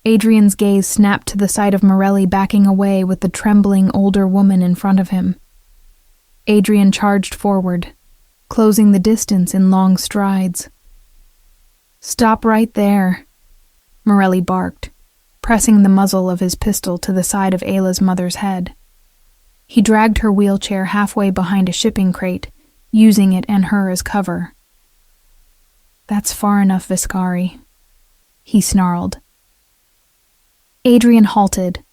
Adrian's gaze snapped to the sight of Morelli backing away with the trembling older woman in front of him. Adrian charged forward, closing the distance in long strides. "Stop right there," Morelli barked, pressing the muzzle of his pistol to the side of Ayla's mother's head. He dragged her wheelchair halfway behind a shipping crate, using it and her as cover. "That's far enough, Viscari," he snarled. Adrian halted,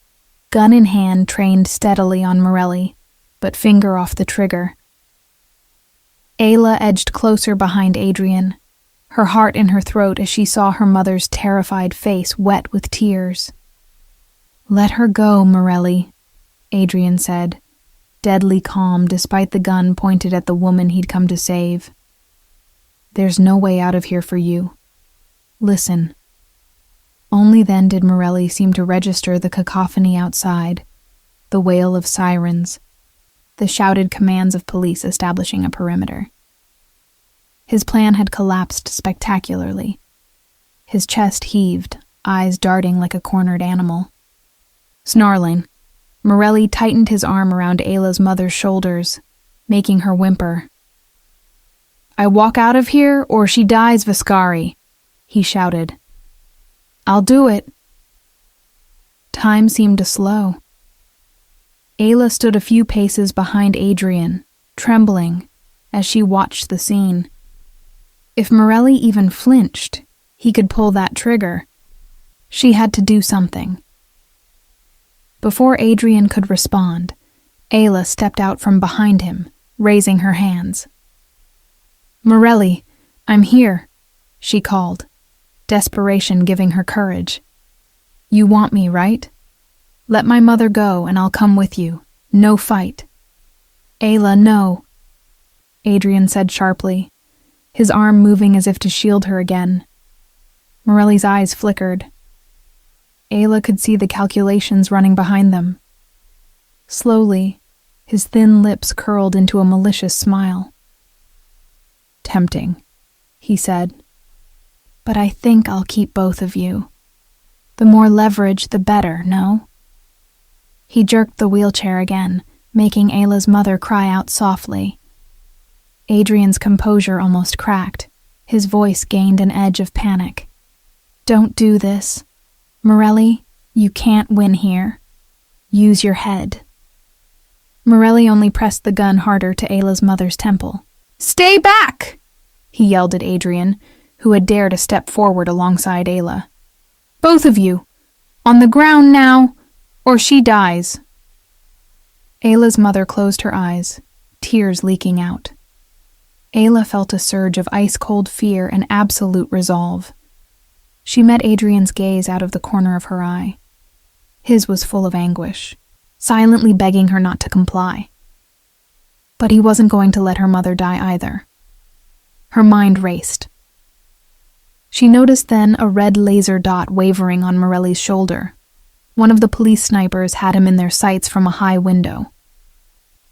gun in hand trained steadily on Morelli, but finger off the trigger. Ayla edged closer behind Adrian, her heart in her throat as she saw her mother's terrified face wet with tears. "Let her go, Morelli," Adrian said, deadly calm despite the gun pointed at the woman he'd come to save. "There's no way out of here for you. Listen." Only then did Morelli seem to register the cacophony outside, the wail of sirens, the shouted commands of police establishing a perimeter. His plan had collapsed spectacularly. His chest heaved, eyes darting like a cornered animal. Snarling, Morelli tightened his arm around Ayla's mother's shoulders, making her whimper. "I walk out of here or she dies, Viscari," he shouted. "I'll do it." Time seemed to slow. Ayla stood a few paces behind Adrian, trembling, as she watched the scene. If Morelli even flinched, he could pull that trigger. She had to do something. Before Adrian could respond, Ayla stepped out from behind him, raising her hands. "Morelli, I'm here," she called, desperation giving her courage. "You want me, right? Let my mother go and I'll come with you. No fight." "Ayla, no," Adrian said sharply, his arm moving as if to shield her again. Morelli's eyes flickered. Ayla could see the calculations running behind them. Slowly, his thin lips curled into a malicious smile. "Tempting," he said. "But I think I'll keep both of you. The more leverage, the better, no?" He jerked the wheelchair again, making Ayla's mother cry out softly. Adrian's composure almost cracked. His voice gained an edge of panic. "Don't do this. Morelli, you can't win here. Use your head." Morelli only pressed the gun harder to Ayla's mother's temple. "Stay back!" he yelled at Adrian, who had dared a step forward alongside Ayla. "Both of you! On the ground now, or she dies." Ayla's mother closed her eyes, tears leaking out. Ayla felt a surge of ice-cold fear and absolute resolve. She met Adrian's gaze out of the corner of her eye. His was full of anguish, silently begging her not to comply. But he wasn't going to let her mother die either. Her mind raced. She noticed then a red laser dot wavering on Morelli's shoulder. One of the police snipers had him in their sights from a high window.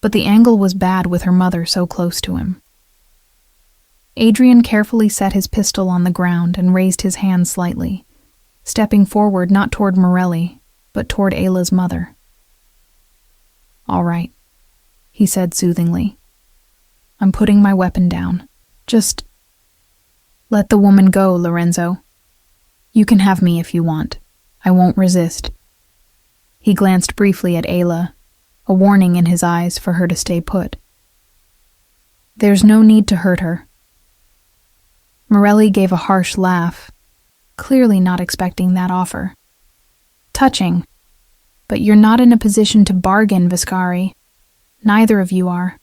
But the angle was bad with her mother so close to him. Adrian carefully set his pistol on the ground and raised his hand slightly, stepping forward not toward Morelli, but toward Ayla's mother. "All right," he said soothingly. "I'm putting my weapon down. Just let the woman go, Lorenzo. You can have me if you want. I won't resist." He glanced briefly at Ayla, a warning in his eyes for her to stay put. "There's no need to hurt her." Morelli gave a harsh laugh, clearly not expecting that offer. "Touching, but you're not in a position to bargain, Viscari. Neither of you are."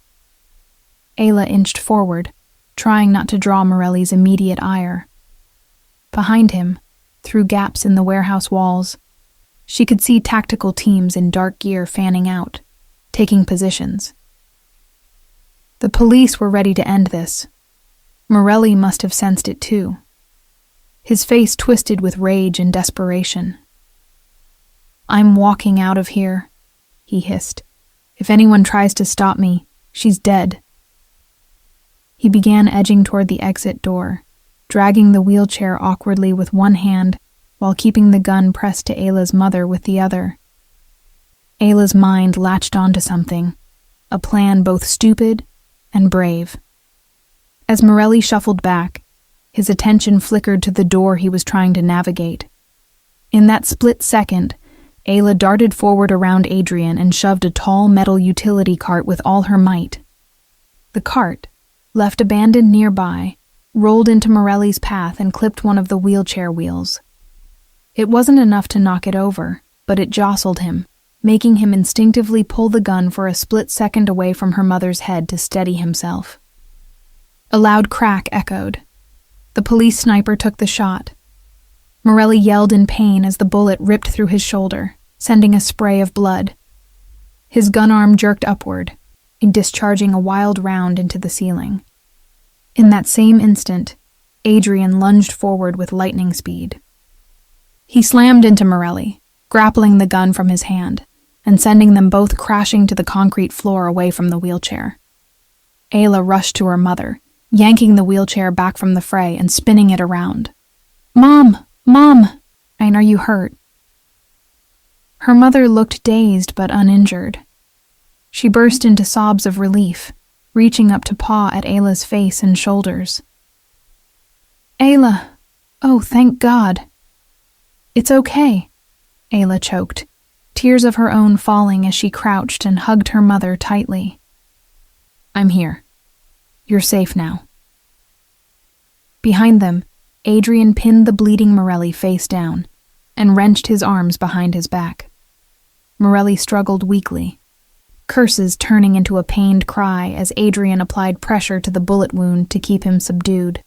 Ayla inched forward, trying not to draw Morelli's immediate ire. Behind him, through gaps in the warehouse walls, she could see tactical teams in dark gear fanning out, taking positions. The police were ready to end this. Morelli must have sensed it too. His face twisted with rage and desperation. "I'm walking out of here," he hissed. "If anyone tries to stop me, she's dead." He began edging toward the exit door, dragging the wheelchair awkwardly with one hand while keeping the gun pressed to Ayla's mother with the other. Ayla's mind latched onto something, a plan both stupid and brave. As Morelli shuffled back, his attention flickered to the door he was trying to navigate. In that split second, Ayla darted forward around Adrian and shoved a tall metal utility cart with all her might. The cart, left abandoned nearby, rolled into Morelli's path and clipped one of the wheelchair wheels. It wasn't enough to knock it over, but it jostled him, making him instinctively pull the gun for a split second away from her mother's head to steady himself. A loud crack echoed. The police sniper took the shot. Morelli yelled in pain as the bullet ripped through his shoulder, sending a spray of blood. His gun arm jerked upward, discharging a wild round into the ceiling. In that same instant, Adrian lunged forward with lightning speed. He slammed into Morelli, grappling the gun from his hand, and sending them both crashing to the concrete floor away from the wheelchair. Ayla rushed to her mother, yanking the wheelchair back from the fray and spinning it around. "Mom! Mom! Are you hurt?" Her mother looked dazed but uninjured. She burst into sobs of relief, reaching up to paw at Ayla's face and shoulders. "Ayla! Oh, thank God!" "It's okay," Ayla choked, tears of her own falling as she crouched and hugged her mother tightly. "I'm here. You're safe now." Behind them, Adrian pinned the bleeding Morelli face down and wrenched his arms behind his back. Morelli struggled weakly, curses turning into a pained cry as Adrian applied pressure to the bullet wound to keep him subdued.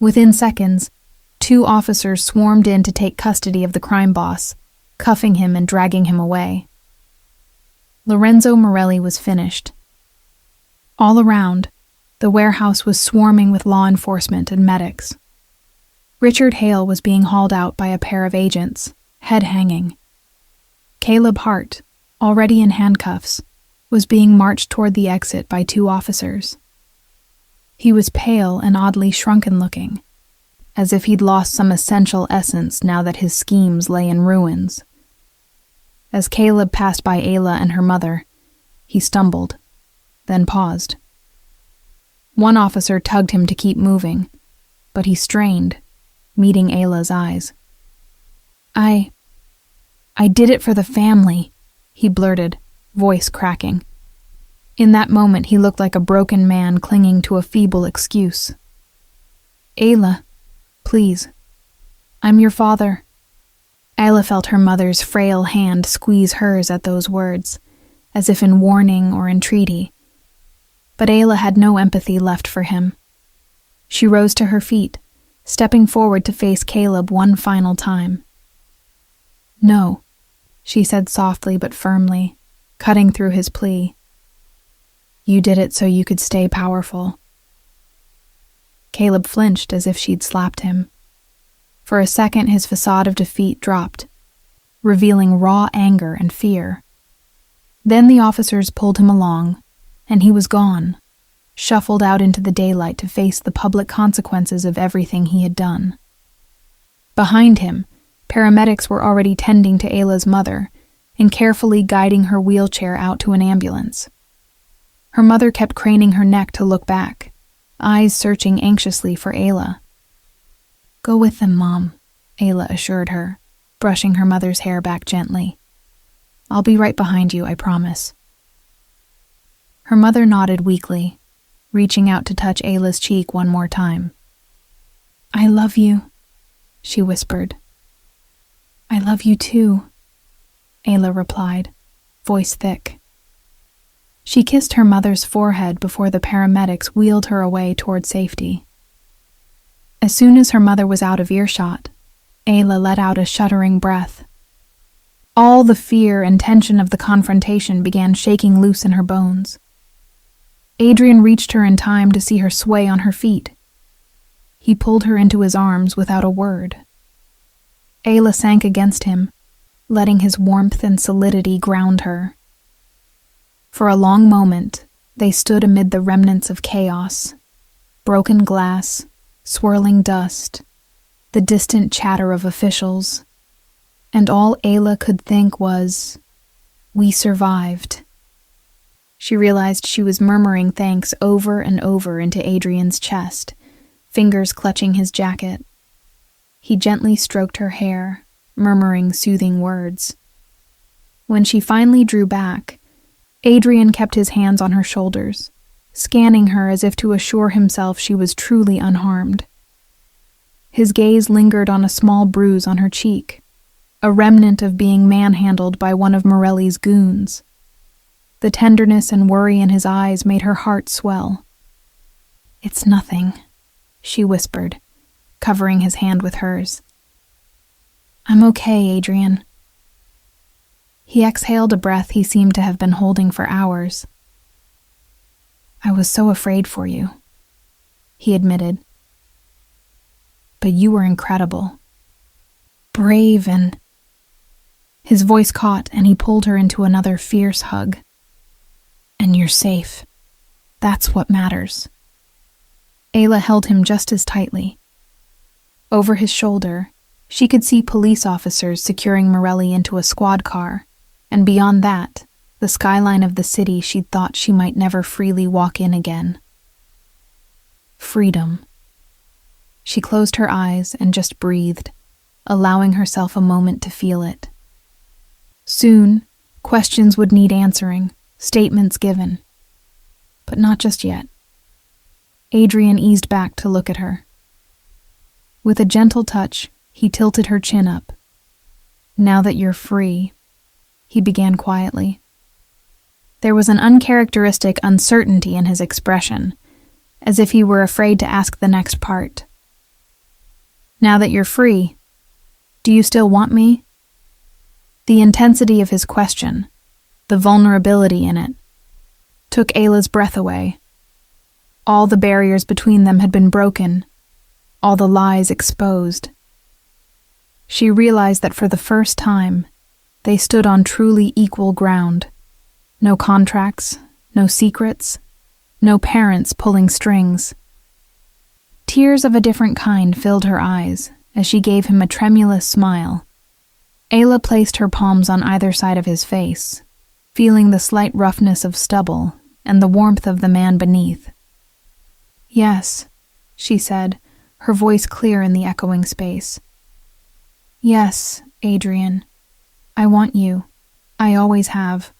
Within seconds, 2 officers swarmed in to take custody of the crime boss, cuffing him and dragging him away. Lorenzo Morelli was finished. All around, the warehouse was swarming with law enforcement and medics. Richard Hale was being hauled out by a pair of agents, head hanging. Caleb Hart, already in handcuffs, was being marched toward the exit by 2 officers. He was pale and oddly shrunken-looking, as if he'd lost some essential essence now that his schemes lay in ruins. As Caleb passed by Ayla and her mother, he stumbled, then paused. One officer tugged him to keep moving, but he strained, meeting Ayla's eyes. I did it for the family," he blurted, voice cracking. In that moment, he looked like a broken man clinging to a feeble excuse. "Ayla, please. I'm your father." Ayla felt her mother's frail hand squeeze hers at those words, as if in warning or entreaty. But Ayla had no empathy left for him. She rose to her feet, stepping forward to face Caleb one final time. "No," she said softly but firmly, cutting through his plea. "You did it so you could stay powerful." Caleb flinched as if she'd slapped him. For a second, his facade of defeat dropped, revealing raw anger and fear. Then the officers pulled him along, and he was gone, shuffled out into the daylight to face the public consequences of everything he had done. Behind him, paramedics were already tending to Ayla's mother and carefully guiding her wheelchair out to an ambulance. Her mother kept craning her neck to look back, eyes searching anxiously for Ayla. "Go with them, Mom," Ayla assured her, brushing her mother's hair back gently. "I'll be right behind you, I promise." Her mother nodded weakly, reaching out to touch Ayla's cheek one more time. "I love you," she whispered. "I love you too," Ayla replied, voice thick. She kissed her mother's forehead before the paramedics wheeled her away toward safety. As soon as her mother was out of earshot, Ayla let out a shuddering breath. All the fear and tension of the confrontation began shaking loose in her bones. Adrian reached her in time to see her sway on her feet. He pulled her into his arms without a word. Ayla sank against him, letting his warmth and solidity ground her. For a long moment, they stood amid the remnants of chaos, broken glass, swirling dust, the distant chatter of officials, and all Ayla could think was, "We survived." She realized she was murmuring thanks over and over into Adrian's chest, fingers clutching his jacket. He gently stroked her hair, murmuring soothing words. When she finally drew back, Adrian kept his hands on her shoulders, scanning her as if to assure himself she was truly unharmed. His gaze lingered on a small bruise on her cheek, a remnant of being manhandled by one of Morelli's goons. The tenderness and worry in his eyes made her heart swell. "It's nothing," she whispered, covering his hand with hers. "I'm okay, Adrian." He exhaled a breath he seemed to have been holding for hours. "I was so afraid for you," he admitted. "But you were incredible." brave and... His voice caught and he pulled her into another fierce hug. And you're safe. That's what matters. Ayla held him just as tightly. Over his shoulder, she could see police officers securing Morelli into a squad car, and beyond that, the skyline of the city she'd thought she might never freely walk in again. Freedom. She closed her eyes and just breathed, allowing herself a moment to feel it. Soon, questions would need answering, statements given. But not just yet. Adrian eased back to look at her. With a gentle touch, he tilted her chin up. Now that you're free, he began quietly. There was an uncharacteristic uncertainty in his expression, as if he were afraid to ask the next part. Now that you're free, do you still want me? The intensity of his question, the vulnerability in it, took Ayla's breath away. All the barriers between them had been broken, all the lies exposed. She realized that for the first time, they stood on truly equal ground. No contracts, no secrets, no parents pulling strings. Tears of a different kind filled her eyes as she gave him a tremulous smile. Ayla placed her palms on either side of his face, feeling the slight roughness of stubble and the warmth of the man beneath. Yes, she said, her voice clear in the echoing space. Yes, Adrian. I want you. I always have.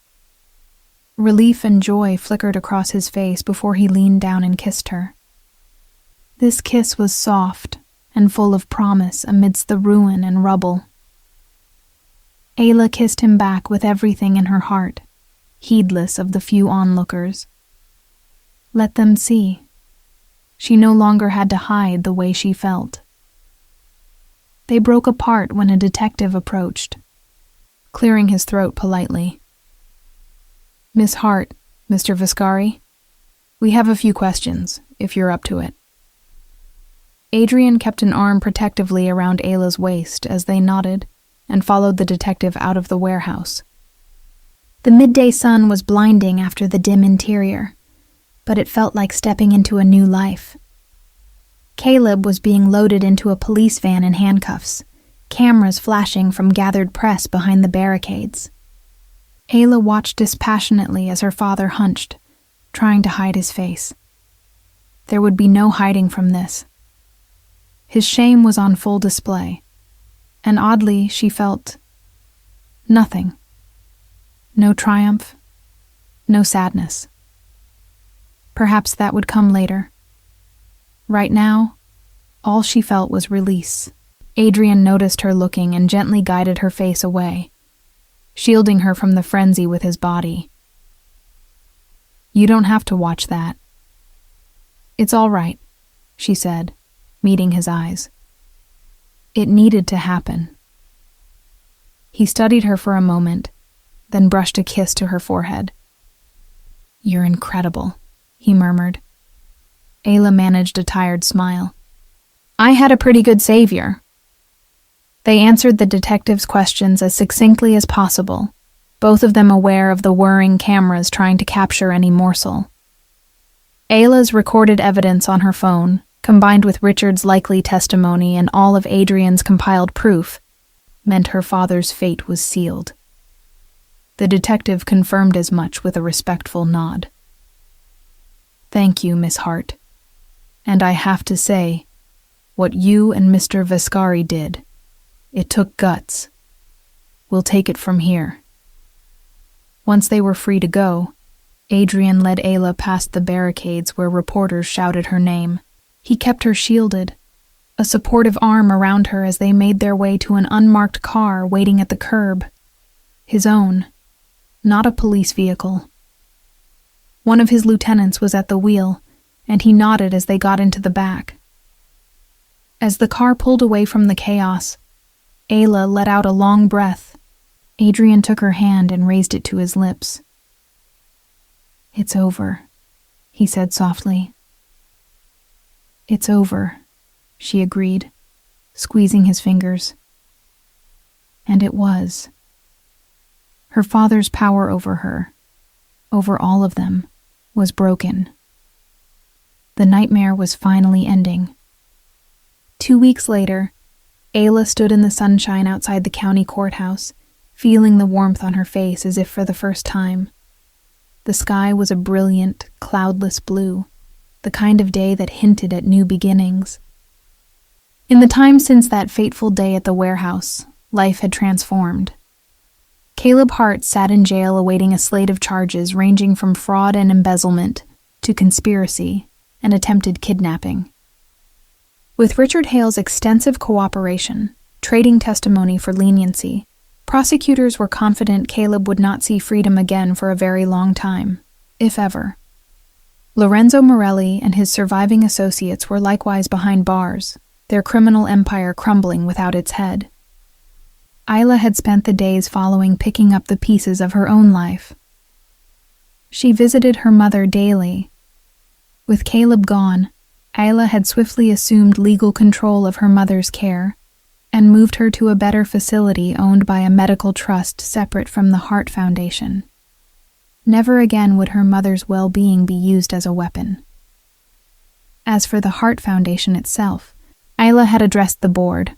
Relief and joy flickered across his face before he leaned down and kissed her. This kiss was soft and full of promise amidst the ruin and rubble. Ayla kissed him back with everything in her heart, heedless of the few onlookers. Let them see. She no longer had to hide the way she felt. They broke apart when a detective approached, clearing his throat politely. Miss Hart, Mr. Viscari, we have a few questions, if you're up to it. Adrian kept an arm protectively around Ayla's waist as they nodded and followed the detective out of the warehouse. The midday sun was blinding after the dim interior, but it felt like stepping into a new life. Caleb was being loaded into a police van in handcuffs, cameras flashing from gathered press behind the barricades. Ayla watched dispassionately as her father hunched, trying to hide his face. There would be no hiding from this. His shame was on full display, and oddly she felt nothing. No triumph, no sadness. Perhaps that would come later. Right now, all she felt was release. Adrian noticed her looking and gently guided her face away, shielding her from the frenzy with his body. You don't have to watch that. It's all right, she said, meeting his eyes. It needed to happen. He studied her for a moment, then brushed a kiss to her forehead. You're incredible, he murmured. Ayla managed a tired smile. I had a pretty good savior. They answered the detective's questions as succinctly as possible, both of them aware of the whirring cameras trying to capture any morsel. Ayla's recorded evidence on her phone, combined with Richard's likely testimony and all of Adrian's compiled proof, meant her father's fate was sealed. The detective confirmed as much with a respectful nod. Thank you, Miss Hart. And I have to say, what you and Mr. Viscari did, it took guts. We'll take it from here. Once they were free to go, Adrian led Ayla past the barricades where reporters shouted her name. He kept her shielded, a supportive arm around her as they made their way to an unmarked car waiting at the curb. His own, not a police vehicle. One of his lieutenants was at the wheel, and he nodded as they got into the back. As the car pulled away from the chaos, Ayla let out a long breath. Adrian took her hand and raised it to his lips. It's over, he said softly. It's over, she agreed, squeezing his fingers. And it was. Her father's power over her, over all of them, was broken. The nightmare was finally ending. 2 weeks later, Ayla stood in the sunshine outside the county courthouse, feeling the warmth on her face as if for the first time. The sky was a brilliant, cloudless blue, the kind of day that hinted at new beginnings. In the time since that fateful day at the warehouse, life had transformed. Caleb Hart sat in jail awaiting a slate of charges ranging from fraud and embezzlement to conspiracy and attempted kidnapping. With Richard Hale's extensive cooperation, trading testimony for leniency, prosecutors were confident Caleb would not see freedom again for a very long time, if ever. Lorenzo Morelli and his surviving associates were likewise behind bars, their criminal empire crumbling without its head. Ayla had spent the days following picking up the pieces of her own life. She visited her mother daily. With Caleb gone, Ayla had swiftly assumed legal control of her mother's care and moved her to a better facility owned by a medical trust separate from the Hart Foundation. Never again would her mother's well-being be used as a weapon. As for the Hart Foundation itself, Ayla had addressed the board,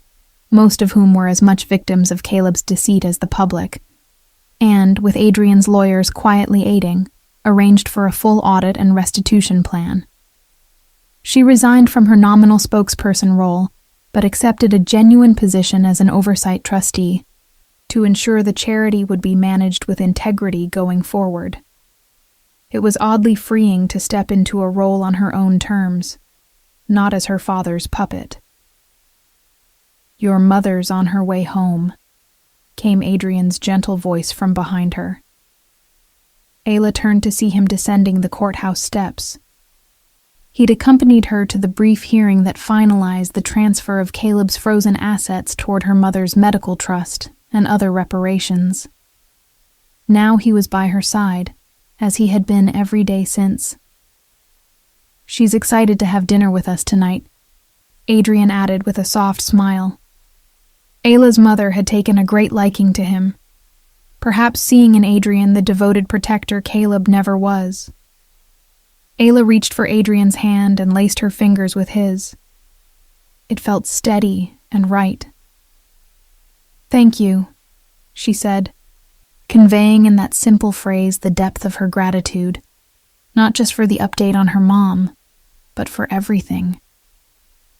most of whom were as much victims of Caleb's deceit as the public, and, with Adrian's lawyers quietly aiding, arranged for a full audit and restitution plan. She resigned from her nominal spokesperson role, but accepted a genuine position as an oversight trustee to ensure the charity would be managed with integrity going forward. It was oddly freeing to step into a role on her own terms, not as her father's puppet. "Your mother's on her way home," came Adrian's gentle voice from behind her. Ayla turned to see him descending the courthouse steps. He'd accompanied her to the brief hearing that finalized the transfer of Caleb's frozen assets toward her mother's medical trust and other reparations. Now he was by her side, as he had been every day since. "She's excited to have dinner with us tonight," Adrian added with a soft smile. Ayla's mother had taken a great liking to him, perhaps seeing in Adrian the devoted protector Caleb never was. Ayla reached for Adrian's hand and laced her fingers with his. It felt steady and right. "Thank you," she said, conveying in that simple phrase the depth of her gratitude, not just for the update on her mom, but for everything.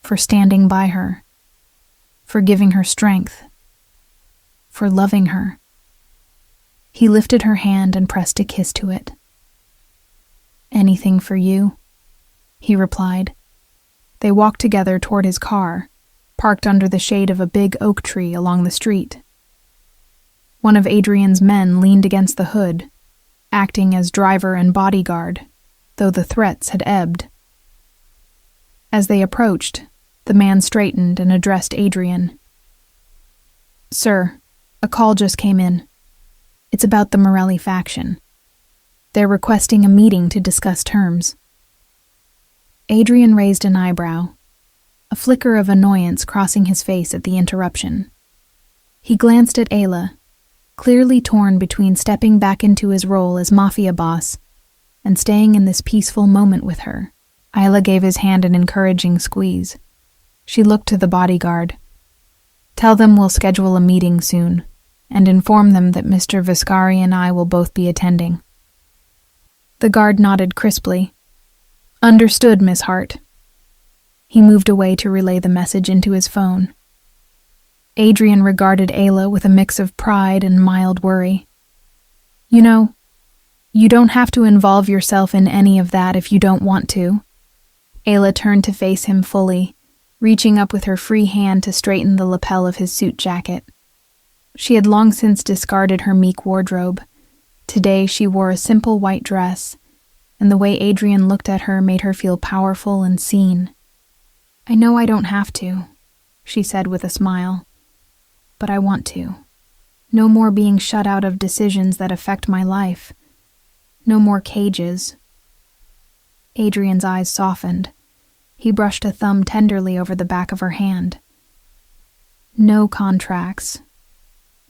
For standing by her, for giving her strength, for loving her. He lifted her hand and pressed a kiss to it. "Anything for you," he replied. They walked together toward his car, parked under the shade of a big oak tree along the street. One of Adrian's men leaned against the hood, acting as driver and bodyguard, though the threats had ebbed. As they approached, the man straightened and addressed Adrian. "Sir, a call just came in. It's about the Morelli faction. They're requesting a meeting to discuss terms." Adrian raised an eyebrow, a flicker of annoyance crossing his face at the interruption. He glanced at Ayla, clearly torn between stepping back into his role as Mafia boss and staying in this peaceful moment with her. Ayla gave his hand an encouraging squeeze. She looked to the bodyguard. "Tell them we'll schedule a meeting soon, and inform them that Mr. Viscari and I will both be attending." The guard nodded crisply. "Understood, Miss Hart." He moved away to relay the message into his phone. Adrian regarded Ayla with a mix of pride and mild worry. "You know, you don't have to involve yourself in any of that if you don't want to." Ayla turned to face him fully, reaching up with her free hand to straighten the lapel of his suit jacket. She had long since discarded her meek wardrobe. Today she wore a simple white dress, and the way Adrian looked at her made her feel powerful and seen. "I know I don't have to," she said with a smile, "but I want to. No more being shut out of decisions that affect my life. No more cages." Adrian's eyes softened. He brushed a thumb tenderly over the back of her hand. "No contracts.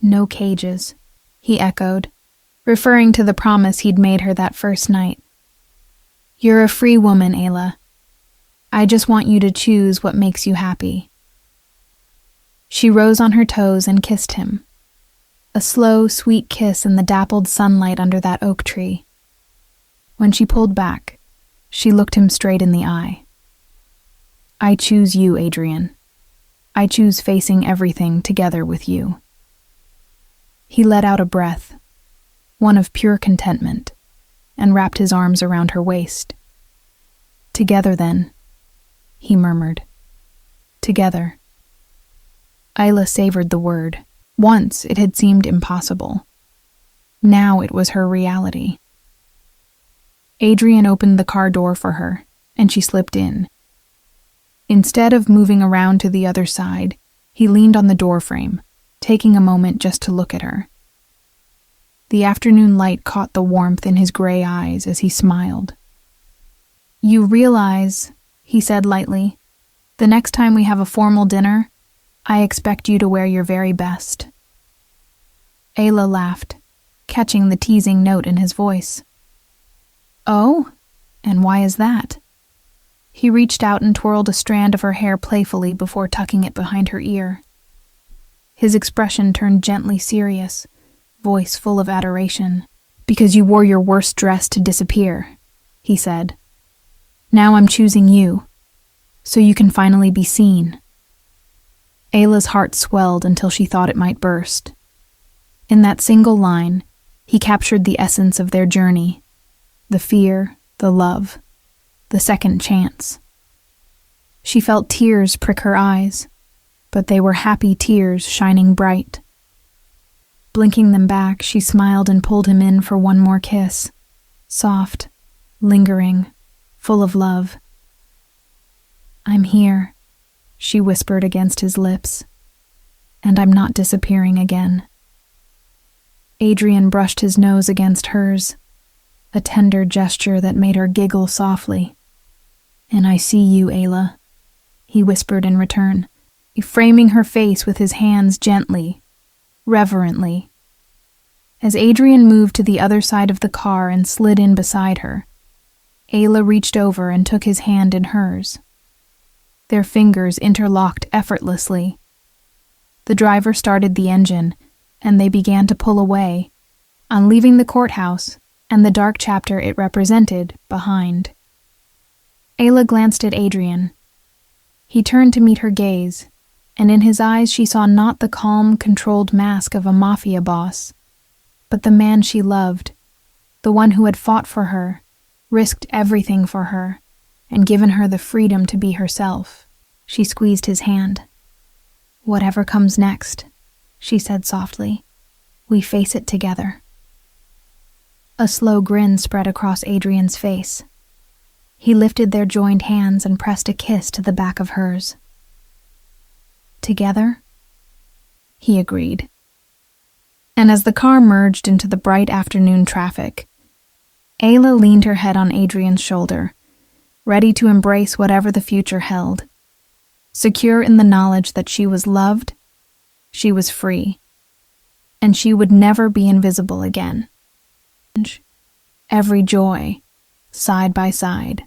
No cages, he echoed, referring to the promise he'd made her that first night. You're a free woman, Ayla. I just want you to choose what makes you happy. She rose on her toes and kissed him. A slow, sweet kiss in the dappled sunlight under that oak tree. When she pulled back, she looked him straight in the eye. I choose you, Adrian. I choose facing everything together with you. He let out a breath, one of pure contentment, and wrapped his arms around her waist. Together, then, he murmured. Together. Ayla savored the word. Once it had seemed impossible. Now it was her reality. Adrian opened the car door for her, and she slipped in. Instead of moving around to the other side, he leaned on the doorframe, taking a moment just to look at her. The afternoon light caught the warmth in his gray eyes as he smiled. You realize, he said lightly, the next time we have a formal dinner, I expect you to wear your very best. Ayla laughed, catching the teasing note in his voice. Oh? And why is that? He reached out and twirled a strand of her hair playfully before tucking it behind her ear. His expression turned gently serious, voice full of adoration. Because you wore your worst dress to disappear, he said. Now I'm choosing you, so you can finally be seen. Ayla's heart swelled until she thought it might burst. In that single line, he captured the essence of their journey, the fear, the love, the second chance. She felt tears prick her eyes, but they were happy tears shining bright. Blinking them back, she smiled and pulled him in for one more kiss, soft, lingering, full of love. I'm here, she whispered against his lips, and I'm not disappearing again. Adrian brushed his nose against hers, a tender gesture that made her giggle softly. And I see you, Ayla, he whispered in return, framing her face with his hands gently, reverently. As Adrian moved to the other side of the car and slid in beside her, Ayla reached over and took his hand in hers. Their fingers interlocked effortlessly. The driver started the engine, and they began to pull away, on leaving the courthouse and the dark chapter it represented behind. Ayla glanced at Adrian. He turned to meet her gaze, and in his eyes she saw not the calm, controlled mask of a Mafia boss, but the man she loved, the one who had fought for her, risked everything for her, and given her the freedom to be herself. She squeezed his hand. Whatever comes next, she said softly, we face it together. A slow grin spread across Adrian's face. He lifted their joined hands and pressed a kiss to the back of hers. Together? He agreed. And as the car merged into the bright afternoon traffic, Ayla leaned her head on Adrian's shoulder, ready to embrace whatever the future held, secure in the knowledge that she was loved, she was free, and she would never be invisible again. Every joy, side by side.